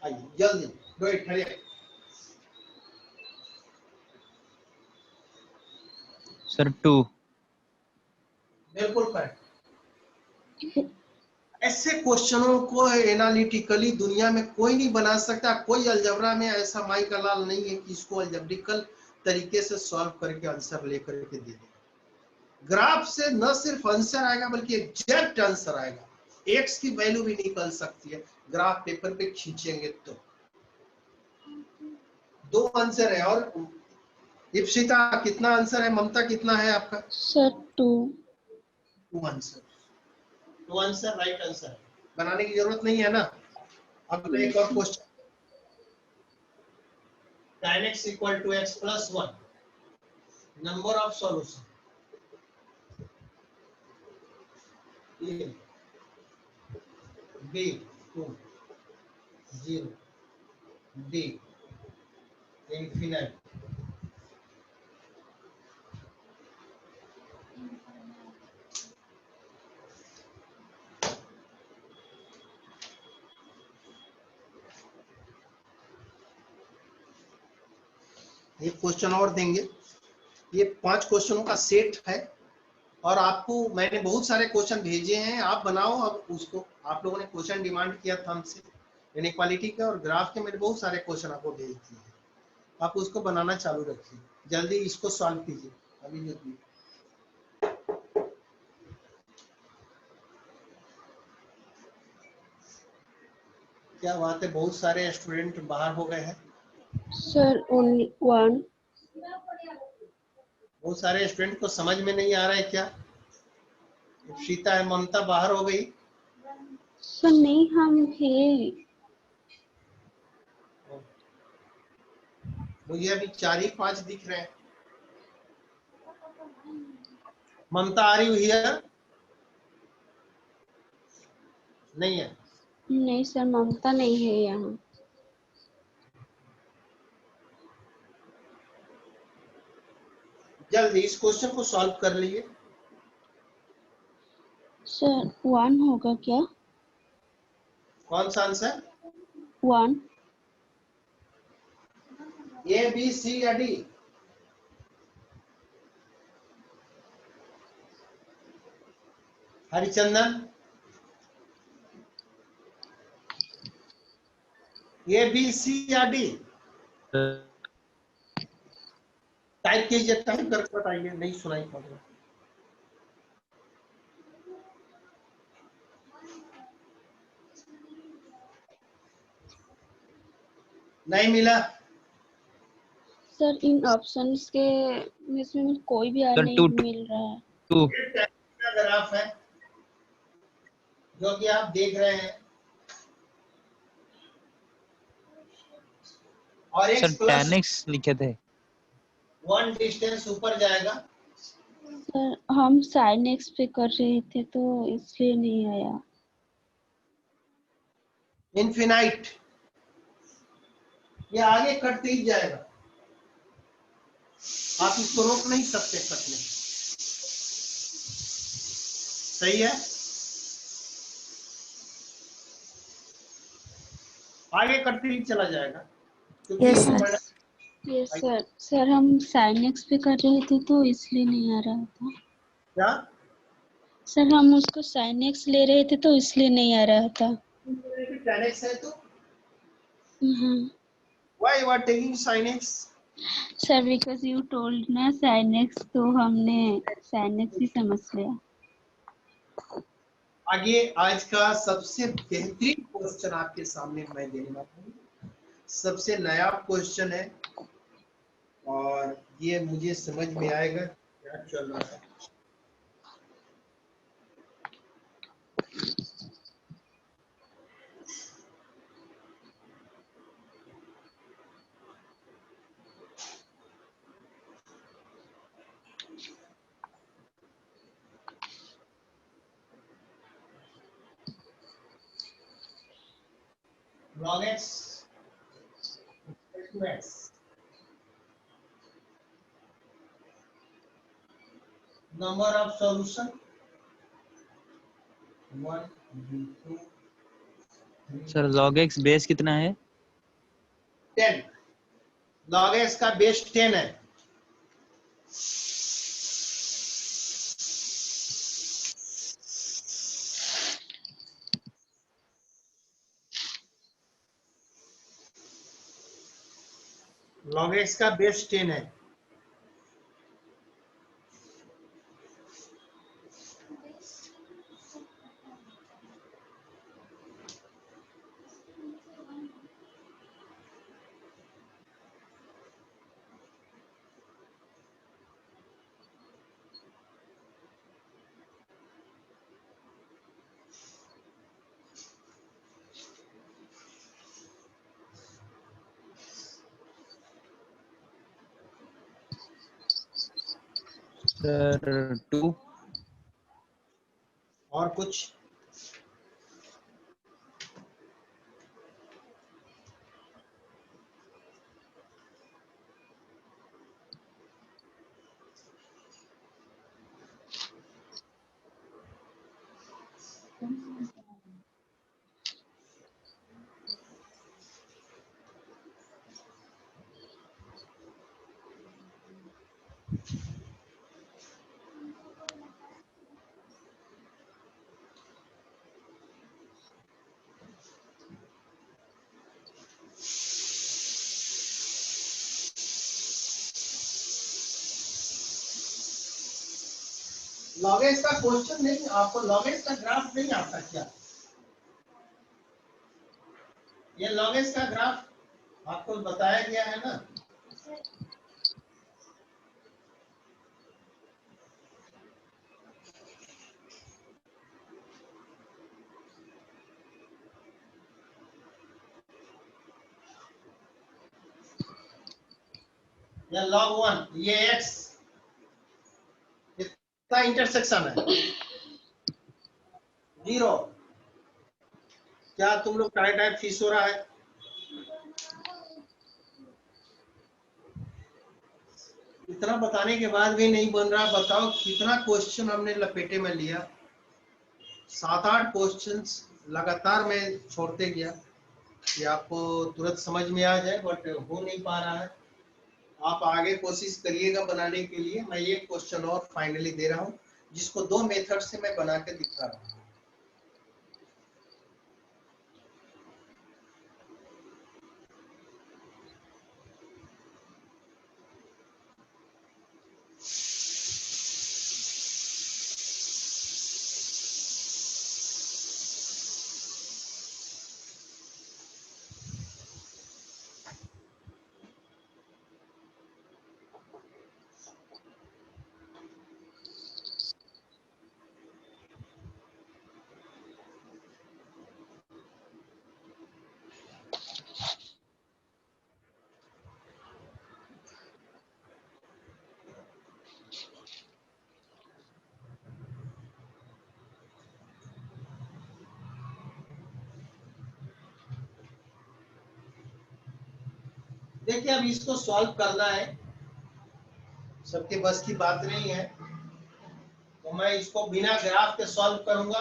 आइए जल्दी डू इट, हरी। सर 2। बिल्कुल करेक्ट। ऐसे क्वेश्चनों को एनालिटिकली दुनिया में कोई नहीं बना सकता। कोई अलजबरा में ऐसा माई का लाल नहीं है कि इसको अलजेब्रिकल तरीके से सॉल्व करके आंसर लेकर के दे दे। ग्राफ से न सिर्फ आंसर आएगा बल्कि एग्जैक्ट आंसर आएगा। एक्स की वैल्यू भी निकल सकती है ग्राफ पेपर पे खींचेंगे तो। 2 आंसर है। और इप्सिता कितना आंसर है? ममता कितना है आपका? Sir 2। 2 answer. 2 answer right answer है, बनाने की जरूरत नहीं है ना। अब एक और question. tan x equal to x plus 1, number of solution. A B 2 0 D infinite। एक क्वेश्चन और देंगे। ये 5 क्वेश्चनों का सेट है और आपको मैंने बहुत सारे क्वेश्चन भेजे हैं, आप बनाओ। अब उसको आप लोगों ने क्वेश्चन डिमांड किया था हमसे इनइक्वालिटी के और ग्राफ के, मैंने बहुत सारे क्वेश्चन आपको भेज दिए हैं। आप उसको बनाना चालू रखिए, जल्दी इसको सॉल्व कीजिए। अभी जो क्या बात है, बहुत सारे स्टूडेंट बाहर हो गए हैं। Sir only 1। बहुत सारे स्टूडेंट को समझ में नहीं आ रहा है क्या? सीता है, ममता बाहर हो गई। सर नहीं, हम है। मुझे अभी 4 ही 5 दिख रहे हैं। ममता आ रही हुई है? नहीं है। नहीं सर, ममता नहीं है यहाँ। जल्दी इस क्वेश्चन को सॉल्व कर लीजिए। सर 1 होगा क्या? कौन सा आंसर? 1. ए बी सी या D? Harichandan, A B C या डी? टाइप कीजिए, टाइप करके बताइए, नहीं सुनाई पड़ रहा। नहीं मिला सर इन ऑप्शंस के इसमें मुझे कोई भी सर नहीं 2 मिल रहा है। 2 ये टैक्स का ग्राफ है जो कि आप देख रहे हैं, और सर x प्लस 10x लिखे थे। 1 डिस्टेंस ऊपर जाएगा। सर हम साइन एक्स पे कर रहे थे तो इसलिए नहीं आया। इनफिनाइट, ये आगे कटते ही जाएगा, आप इसको रोक नहीं सकते कटने। सही है, आगे कटते ही चला जाएगा क्योंकि Yes, ये sir. बड़ा- यस सर। सर हम साइन एक्स पे कर रहे थे तो इसलिए नहीं आ रहा था। क्या सर हम उसको साइन एक्स ले रहे थे तो इसलिए नहीं आ रहा था। 10x है तो हाँ why you are taking sin x? Sir because you told ना साइन एक्स तो हमने साइन एक्स ही समझ लिया। आगे आज का सबसे बेहतरीन क्वेश्चन आपके सामने मैं देने वाला हूँ। सबसे नया क्वेश्चन है और ये मुझे समझ में आएगा क्या चल रहा है। log x equal to x. Number of solution 1 2 sir log x base कितना है? 10। log x का बेस 10 है। log x का बेस 10 है। सर 2 और कुछ log x का क्वेश्चन नहीं, आपको log x का ग्राफ नहीं आता क्या? ये log x का ग्राफ आपको बताया गया है ना। या log 1 ये x कितना इंटरसेक्शन है 0। क्या तुम लोग टाइप फीस हो रहा है? इतना बताने के बाद भी नहीं बन रहा। बताओ कितना क्वेश्चन हमने लपेटे में लिया, 7-8 क्वेश्चंस लगातार मैं छोड़ते गया। कि आपको तुरंत समझ में आ जाए, बट हो नहीं पा रहा है। आप आगे कोशिश करिएगा बनाने के लिए। मैं एक क्वेश्चन और फाइनली दे रहा हूँ, जिसको 2 मेथड से मैं बना के दिखा रहा हूँ। देखिए, अब इसको सॉल्व करना है, सबके बस की बात नहीं है, तो मैं इसको बिना ग्राफ के सॉल्व करूंगा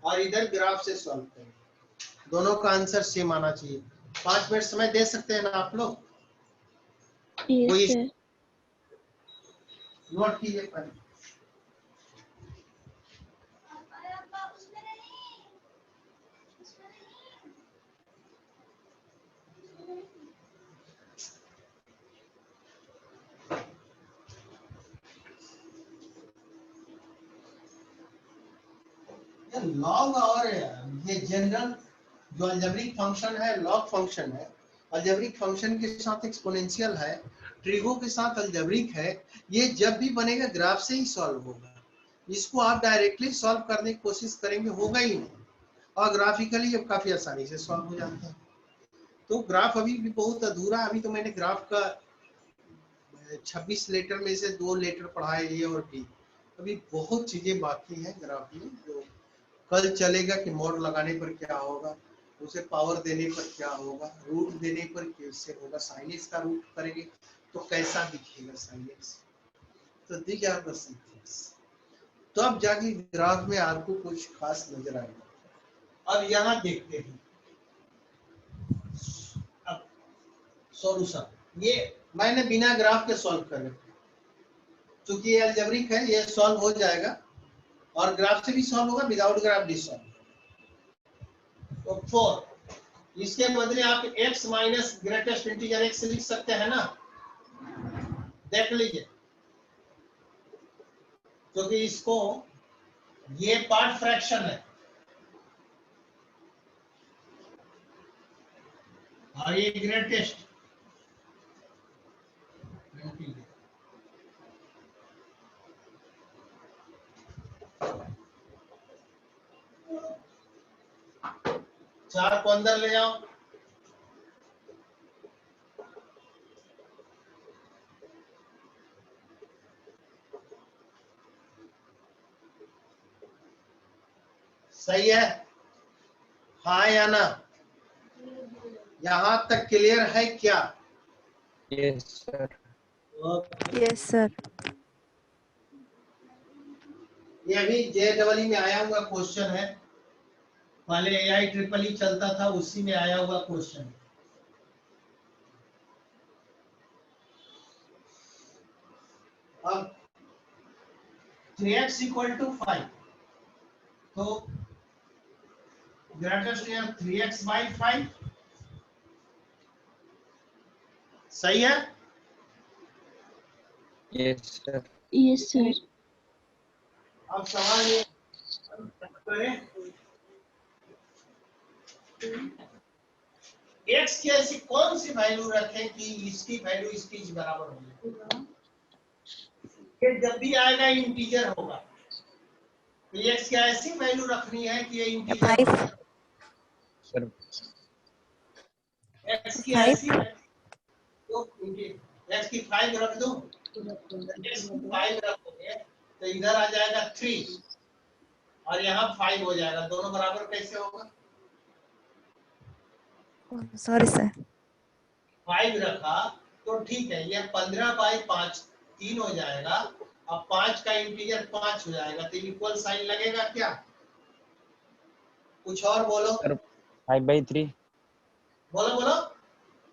और इधर ग्राफ से सॉल्व करूंगा। दोनों का आंसर सेम आना चाहिए। 5 मिनट समय दे सकते हैं ना आप लोग? Yes sir. नोट कीजिए पहले। लॉग और ये जनरल जो अलजेब्रिक फंक्शन है, लॉग फंक्शन है, अलजेब्रिक फंक्शन के साथ एक्सपोनेंशियल है, ट्रिगो के साथ अलजेब्रिक है, ये जब भी बनेगा ग्राफ से ही सॉल्व होगा। इसको आप डायरेक्टली सॉल्व करने की कोशिश करेंगे, होगा ही नहीं, और ग्राफिकली ये काफी आसानी से सॉल्व हो जाता है। तो ग्राफ अभी भी बहुत अधूरा है। अभी तो मैंने ग्राफ का 26 लेटर में से 2 लेटर पढ़ाए, ये और भी अभी बहुत चीजें बाकी हैं ग्राफ में, जो कल चलेगा कि मोड लगाने पर क्या होगा, उसे पावर देने पर क्या होगा, रूट देने पर कैसे होगा, साइनेक्स का रूट करेंगे तो कैसा दिखेगा साइनेक्स। तो दीज आर द थिंग्स। तो अब जाके ग्राफ में आपको कुछ खास नजर आएगा। अब यहाँ देखते हैं, अब सॉल्यूशन ये मैंने बिना ग्राफ के सॉल्व कर रखा, क्योंकि ये अलजेब्रिक है, ये सॉल्व हो जाएगा, और ग्राफ से भी सॉल्व होगा, विदाउट ग्राफ भी सॉल्व। तो 4, इसके बदले आप x minus greatest integer x लिख सकते हैं ना, देख लीजिए, क्योंकि इसको ये पार्ट फ्रैक्शन है और ये ग्रेटेस्ट इंटीजर। चार को अंदर ले जाओ, सही है? हाँ या ना? यहाँ तक क्लियर है क्या? Yes sir. Yes sir. ये भी JEE में आया हुआ क्वेश्चन है, पहले AI-EEE चलता था, उसी में आया हुआ क्वेश्चन। अब 3x = 5, तो ग्रेटेस्ट है 3x/5, सही है? Yes sir. Yes sir. अब सवाल ये करें, x की ऐसी कौन सी वैल्यू रखें कि इसकी वैल्यू इसकी बराबर हो जाए? ये जब भी आएगा इंटीजर होगा, तो x की ऐसी वैल्यू रखनी है कि ये इंटीजर हो जाए। सर x की 5 ऐसी तो x की 5 रख दो, x की 5 रखोगे तो इधर आ जाएगा 3 और यहाँ 5 हो जाएगा, दोनों बराबर कैसे होगा? Sorry sir. 5 रखा तो ठीक है, ये 15/5 3 हो जाएगा, अब 5 का इंटीजर 5 हो जाएगा, तो इक्वल साइन लगेगा क्या? कुछ और बोलो। सर 5/3। बोलो बोलो।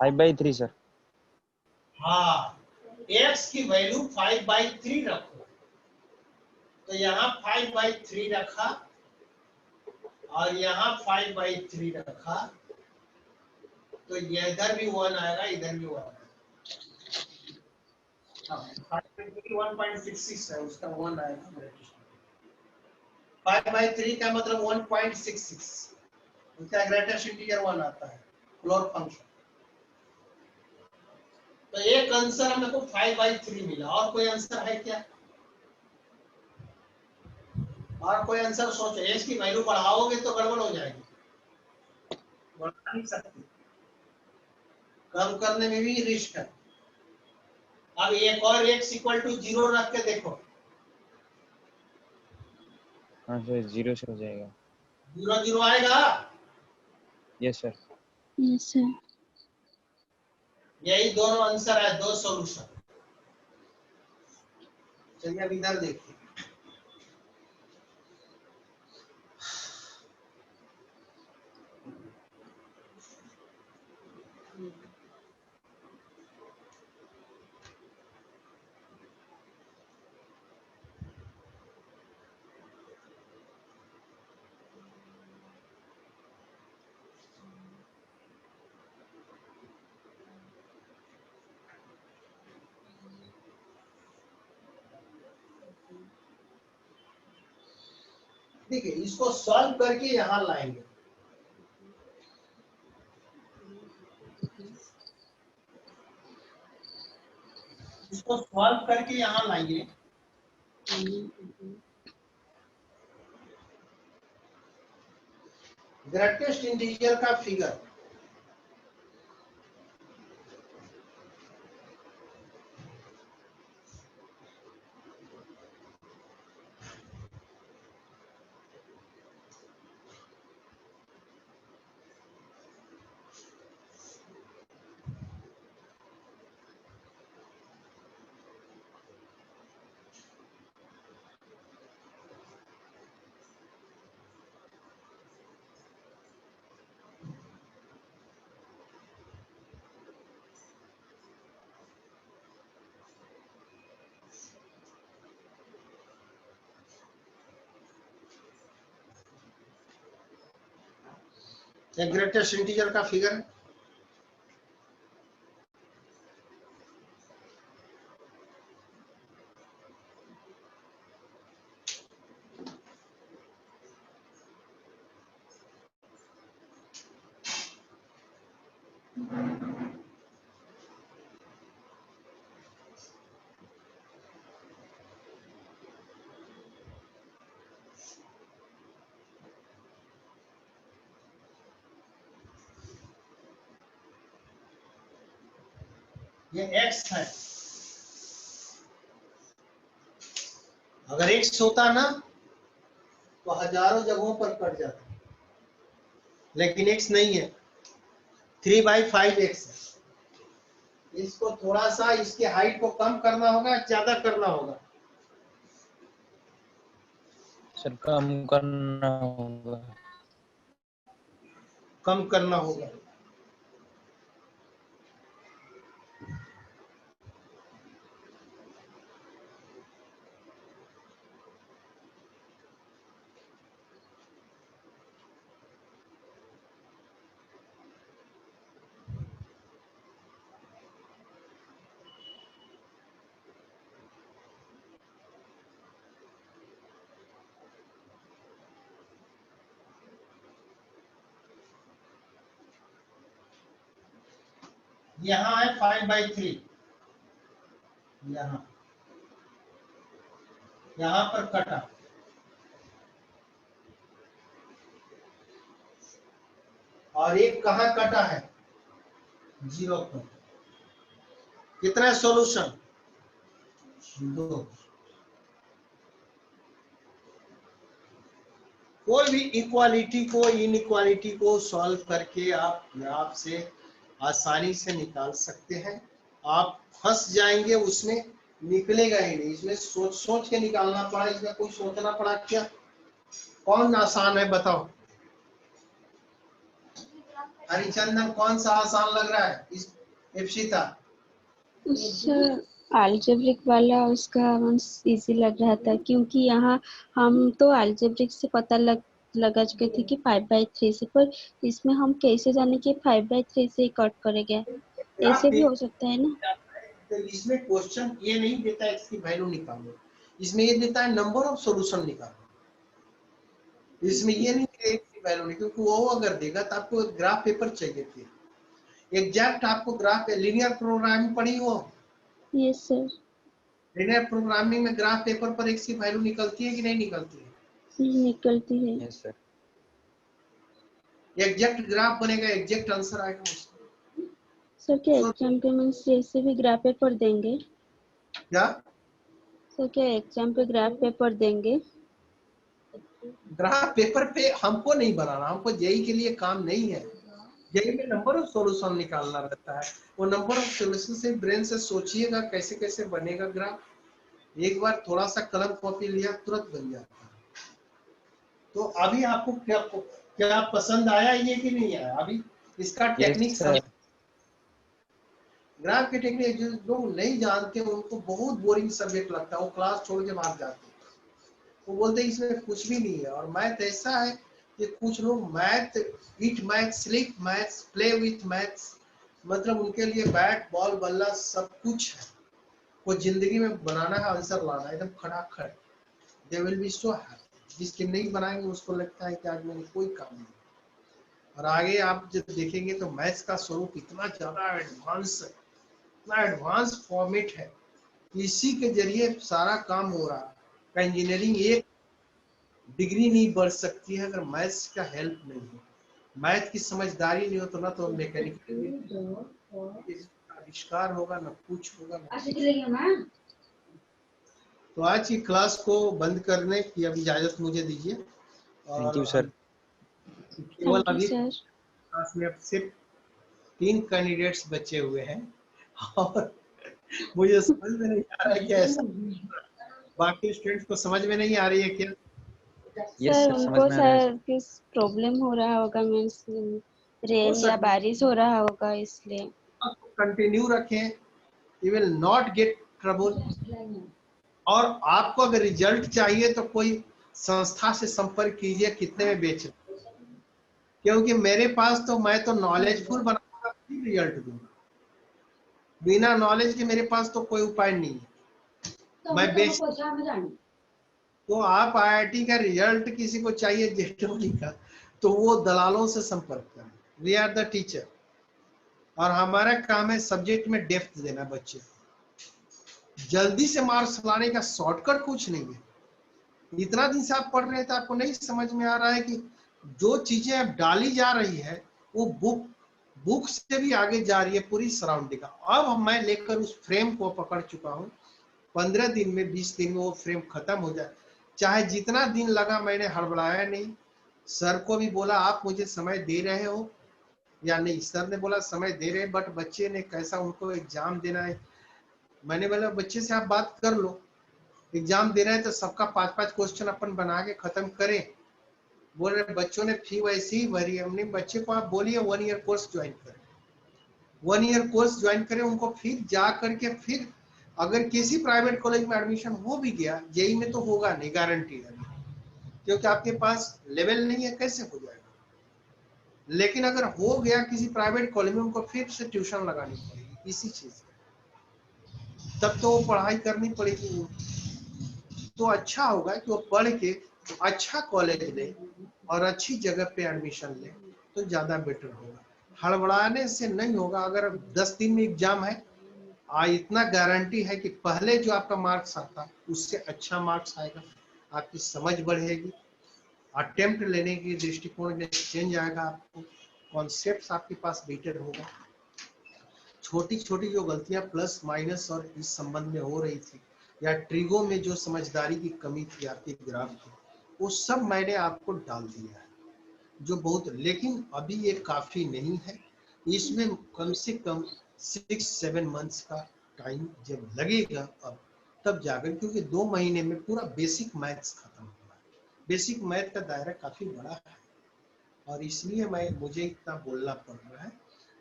5/3 सर। हाँ, x की वैल्यू 5/3 रखो, तो यहाँ 5/3 रखा और यहाँ 5/3 रखा, तो ये इधर भी 1 आएगा, इधर भी 1 आएगा। 1.66 है, उसका 1 आएगा। 5/3 का मतलब 1.66, उसका ग्रेटेस्ट इंटीजर 1 आता है, फ्लोर फंक्शन। तो एक आंसर हमको 5/3 मिला। और कोई आंसर है क्या? और कोई आंसर सोचो। एस की वैल्यू बढ़ाओगे तो गड़बड़ हो जाएगी, बढ़ा नहीं सकते, कम करने में भी रिस्क है। अब एक और x इक्वल टू 0 रख के देखो। हाँ सर, 0 से हो जाएगा। 0 0 आएगा। Yes sir. Yes sir. यही दोनों आंसर है, दो सॉल्यूशन। चलिए अब इधर देखिए। देखिए, इसको सॉल्व करके यहां लाएंगे। इसको सॉल्व करके यहां लाएंगे। ग्रेटेस्ट इंटीजर का फिगर ग्रेटेस्ट इंटीजर का फिगर है। ये x है। अगर x होता ना तो हजारों जगहों पर कट जाता, लेकिन x नहीं है, 3/5x है। इसको थोड़ा सा इसके हाइट को कम करना होगा, ज्यादा करना होगा। सर कम करना होगा। कम करना होगा। यहाँ है 5/3, यहाँ पर कटा, और एक कहाँ कटा है? 0 पर। कितना सॉल्यूशन? 2। कोई भी इक्वालिटी को, इनइक्वालिटी को सॉल्व करके आप ग्राफ से आसानी से निकाल सकते हैं। आप फंस जाएंगे उसमें, निकलेगा ही नहीं। इसमें सोच सोच के निकालना पड़ा, इसमें कोई सोचना पड़ा क्या? कौन आसान है बताओ? हरिचंदन कौन सा आसान लग रहा है इस इप्सिता? सर अलजेब्रिक वाला उसका इजी लग रहा था, क्योंकि यहाँ हम तो अलजेब्रिक से पता लगा चुके थे कि 5/3 से, पर इसमें हम कैसे जाने कि 5/3 से ही कट करेंगे? ग्राफ ऐसे भी हो देख सकता है ना? तो इसमें क्वेश्चन ये नहीं देता है इसकी वैल्यू निकालो, इसमें ये देता है नंबर ऑफ सॉल्यूशन निकालो। इसमें ये नहीं कि इसकी वैल्यू नहीं, क्योंकि वो अगर देगा तो आपको ग्राफ पेपर चाहिए थी एग्जैक्ट। आपको ग्राफ लीनियर प्रोग्रामिंग पढ़ी हो? Yes sir. लीनियर प्रोग्रामिंग में ग्राफ पेपर पर x की वैल्यू निकलती है कि नहीं निकलती है? निकलती है। Yes sir. एग्जैक्ट ग्राफ बनेगा, एग्जैक्ट आंसर आएगा उसका। सर क्या एग्जाम पे मीन्स जैसे भी ग्राफ पेपर देंगे? क्या सर क्या एग्जाम पे ग्राफ पेपर देंगे? ग्राफ पेपर पे हमको नहीं बनाना, हमको जेई के लिए काम नहीं है। जेई में नंबर ऑफ सॉल्यूशन निकालना रहता है, वो नंबर ऑफ सॉल्यूशन से ब्रेन से सोचिएगा कैसे कैसे बनेगा ग्राफ। एक बार थोड़ा सा कलम कॉपी लिया तुरंत बन जाता है। तो अभी आपको क्या पसंद आया ये कि नहीं आया? अभी इसका टेक्निक समझ। ग्राफ के टेक्निक जो लोग नहीं जानते उनको बहुत बोरिंग सब्जेक्ट लगता है, वो क्लास छोड़ के भाग जाते हैं। वो बोलते हैं इसमें कुछ भी नहीं है। और मैथ ऐसा है कि कुछ लोग math eat math sleep math play with math, मतलब उनके लिए बैट बॉल बल्ला सब कुछ है। वो जिंदगी में बनाना है, आंसर लाना है एकदम खड़ाखड़। They will be so happy. जिसके नहीं बनाएंगे उसको लगता है कि आज मैंने कोई काम नहीं। और आगे आप जब देखेंगे तो मैथ्स का स्वरूप इतना ज्यादा एडवांस है, इतना एडवांस फॉर्मेट है, इसी के जरिए सारा काम हो रहा है। इंजीनियरिंग एक डिग्री नहीं बढ़ सकती है अगर मैथ्स का हेल्प नहीं हो। मैथ की समझदारी नहीं हो तो ना तो मैकेनिकल आविष्कार होगा ना कुछ होगा। तो आज की क्लास को बंद करने की अब इजाजत मुझे दीजिए। Thank you sir. केवल थैंक यू अभी सर। क्लास में अब सिर्फ 3 कैंडिडेट्स बचे हुए हैं और मुझे समझ में नहीं आ रहा है कि ऐसा बाकी स्टूडेंट्स को समझ में नहीं आ रही है क्या? यस सर सर, समझ उनको में आ रहा है सर सर। किस प्रॉब्लम हो रहा होगा, मीन्स हो रेन या सकता बारिश हो रहा होगा इसलिए। है कंटिन्यू रखें, you will not gate trouble. और आपको अगर रिजल्ट चाहिए तो कोई संस्था से संपर्क कीजिए कितने में बेच रहे, क्योंकि मेरे पास तो मैं तो नॉलेजफुल बनाऊंगा फिर रिजल्ट दूंगा। बिना नॉलेज के मेरे पास तो कोई उपाय नहीं है। मैं बेच तो आप आईआईटी का रिजल्ट किसी को चाहिए जेटोली का तो वो दलालों से संपर्क करें। वी आर द टीचर और हमारा काम है सब्जेक्ट में डेप्थ देना बच्चे को। जल्दी से मार्क्स लाने का शॉर्टकट कुछ नहीं है। इतना दिन से आप पढ़ रहे हैं तो आपको नहीं समझ में आ रहा है कि जो चीजें अब डाली जा रही है वो बुक से भी आगे जा रही है पूरी सराउंडिंग। अब मैं लेकर उस फ्रेम को पकड़ चुका हूँ। 15 दिन में 20 दिन में वो फ्रेम खत्म हो जाए, चाहे जितना दिन लगा, मैंने हड़बड़ाया नहीं। सर को भी बोला आप मुझे समय दे रहे हो या नहीं? सर ने बोला समय दे रहे हैं, बट बच्चे ने कैसा, उनको एग्जाम देना है। मैंने बोला बच्चे से आप बात कर लो, एग्जाम दे रहे हैं तो सबका 5-5 क्वेश्चन अपन बना के खत्म करें। बोल रहे बच्चों ने फी वैसी ही भरी है। हमने बच्चे को आप बोलिए 1 ईयर कोर्स ज्वाइन करें, 1 ईयर कोर्स ज्वाइन करें, उनको फिर जा करके फिर अगर किसी प्राइवेट कॉलेज में एडमिशन हो भी गया, जेई में तो होगा नहीं गारंटी है, क्योंकि आपके पास लेवल नहीं है, कैसे हो जाएगा। लेकिन अगर हो गया किसी प्राइवेट कॉलेज में, उनको फिर से ट्यूशन लगानी पड़ेगी इसी चीज में, तब तो वो पढ़ाई करनी पड़ेगी। तो अच्छा होगा कि वो पढ़ के अच्छा कॉलेज ले और अच्छी जगह पे एडमिशन ले तो ज्यादा बेटर होगा। हड़बड़ाने से नहीं होगा। अगर 10 दिन में एग्जाम है, इतना गारंटी है कि पहले जो आपका मार्क्स आता उससे अच्छा मार्क्स आएगा, आपकी समझ बढ़ेगी, अटेम्प्ट लेने की दृष्टिकोण में चेंज आएगा, आपको कॉन्सेप्ट आपके पास बेटर होगा। छोटी छोटी जो गलतियां प्लस माइनस और इस संबंध में हो रही थी, या ट्रिगो में जो समझदारी की कमी थी आपके ग्राफ की, वो सब मैंने आपको डाल दिया है, जो बहुत। लेकिन अभी ये काफी नहीं है, इसमें कम से कम 6-7 मंथ्स का टाइम जब लगेगा अब तब जाकर, क्योंकि 2 महीने में पूरा बेसिक मैथ्स खत्म हुआ है। बेसिक मैथ का दायरा काफी बड़ा है और इसलिए मुझे इतना बोलना पड़ रहा है।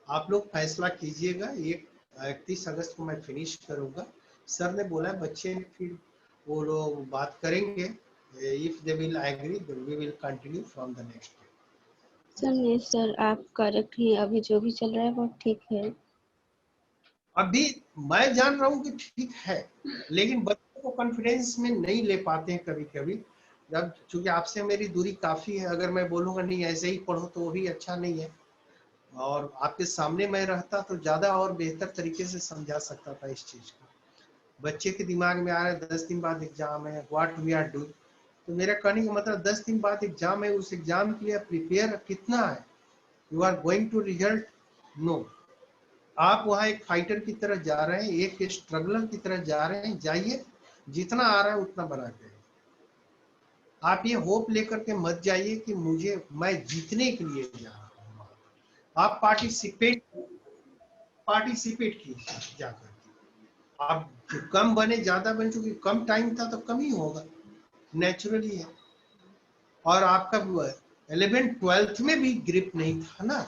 आप लोग फैसला कीजिएगा। 31 अगस्त को मैं फिनिश करूंगा। सर ने बोला बच्चे फिर वो लोग बात करेंगे, if they will agree then we will continue from the next day. Sir नहीं सर, आप करेक्ट ही, अभी जो भी चल रहा है वो ठीक है। अभी मैं जान रहा हूँ कि ठीक है, लेकिन बच्चों को कॉन्फिडेंस में नहीं ले पाते हैं कभी कभी। जब चूंकि आपसे मेरी दूरी काफी है, अगर मैं बोलूंगा नहीं ऐसे ही पढ़ो तो वो भी अच्छा नहीं है। और आपके सामने मैं रहता तो ज्यादा और बेहतर तरीके से समझा सकता था इस चीज को। बच्चे के दिमाग में आ रहा है 10 दिन बाद एग्जाम है, व्हाट वी आर डूइंग। तो मेरा कहने का मतलब 10 दिन बाद एग्जाम है, उस एग्जाम के लिए प्रिपेयर कितना है, you are going to result, no. आप वहां एक फाइटर की तरह जा रहे हैं, एक स्ट्रगलर की तरह जा रहे हैं, जाइए, जितना आ रहा है उतना बना के। आप ये होप लेकर के मत जाइए कि मैं जीतने के लिए जा रहा हूँ। आप पार्टिसिपेट कीजिए जाकर। आप जो कम बने ज्यादा बन चुके, कम टाइम था तो कम ही होगा, नेचुरली है। और आपका 11th 12th में भी ग्रिप नहीं था ना।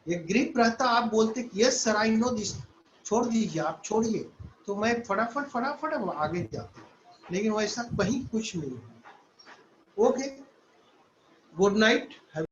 ये ग्रिप रहता, आप बोलते कि yes sir I know this, छोड़ दीजिए, आप छोड़िए, तो मैं फटाफट आगे जाता। लेकिन वैसा कहीं कुछ नहीं है। Okay, good night, have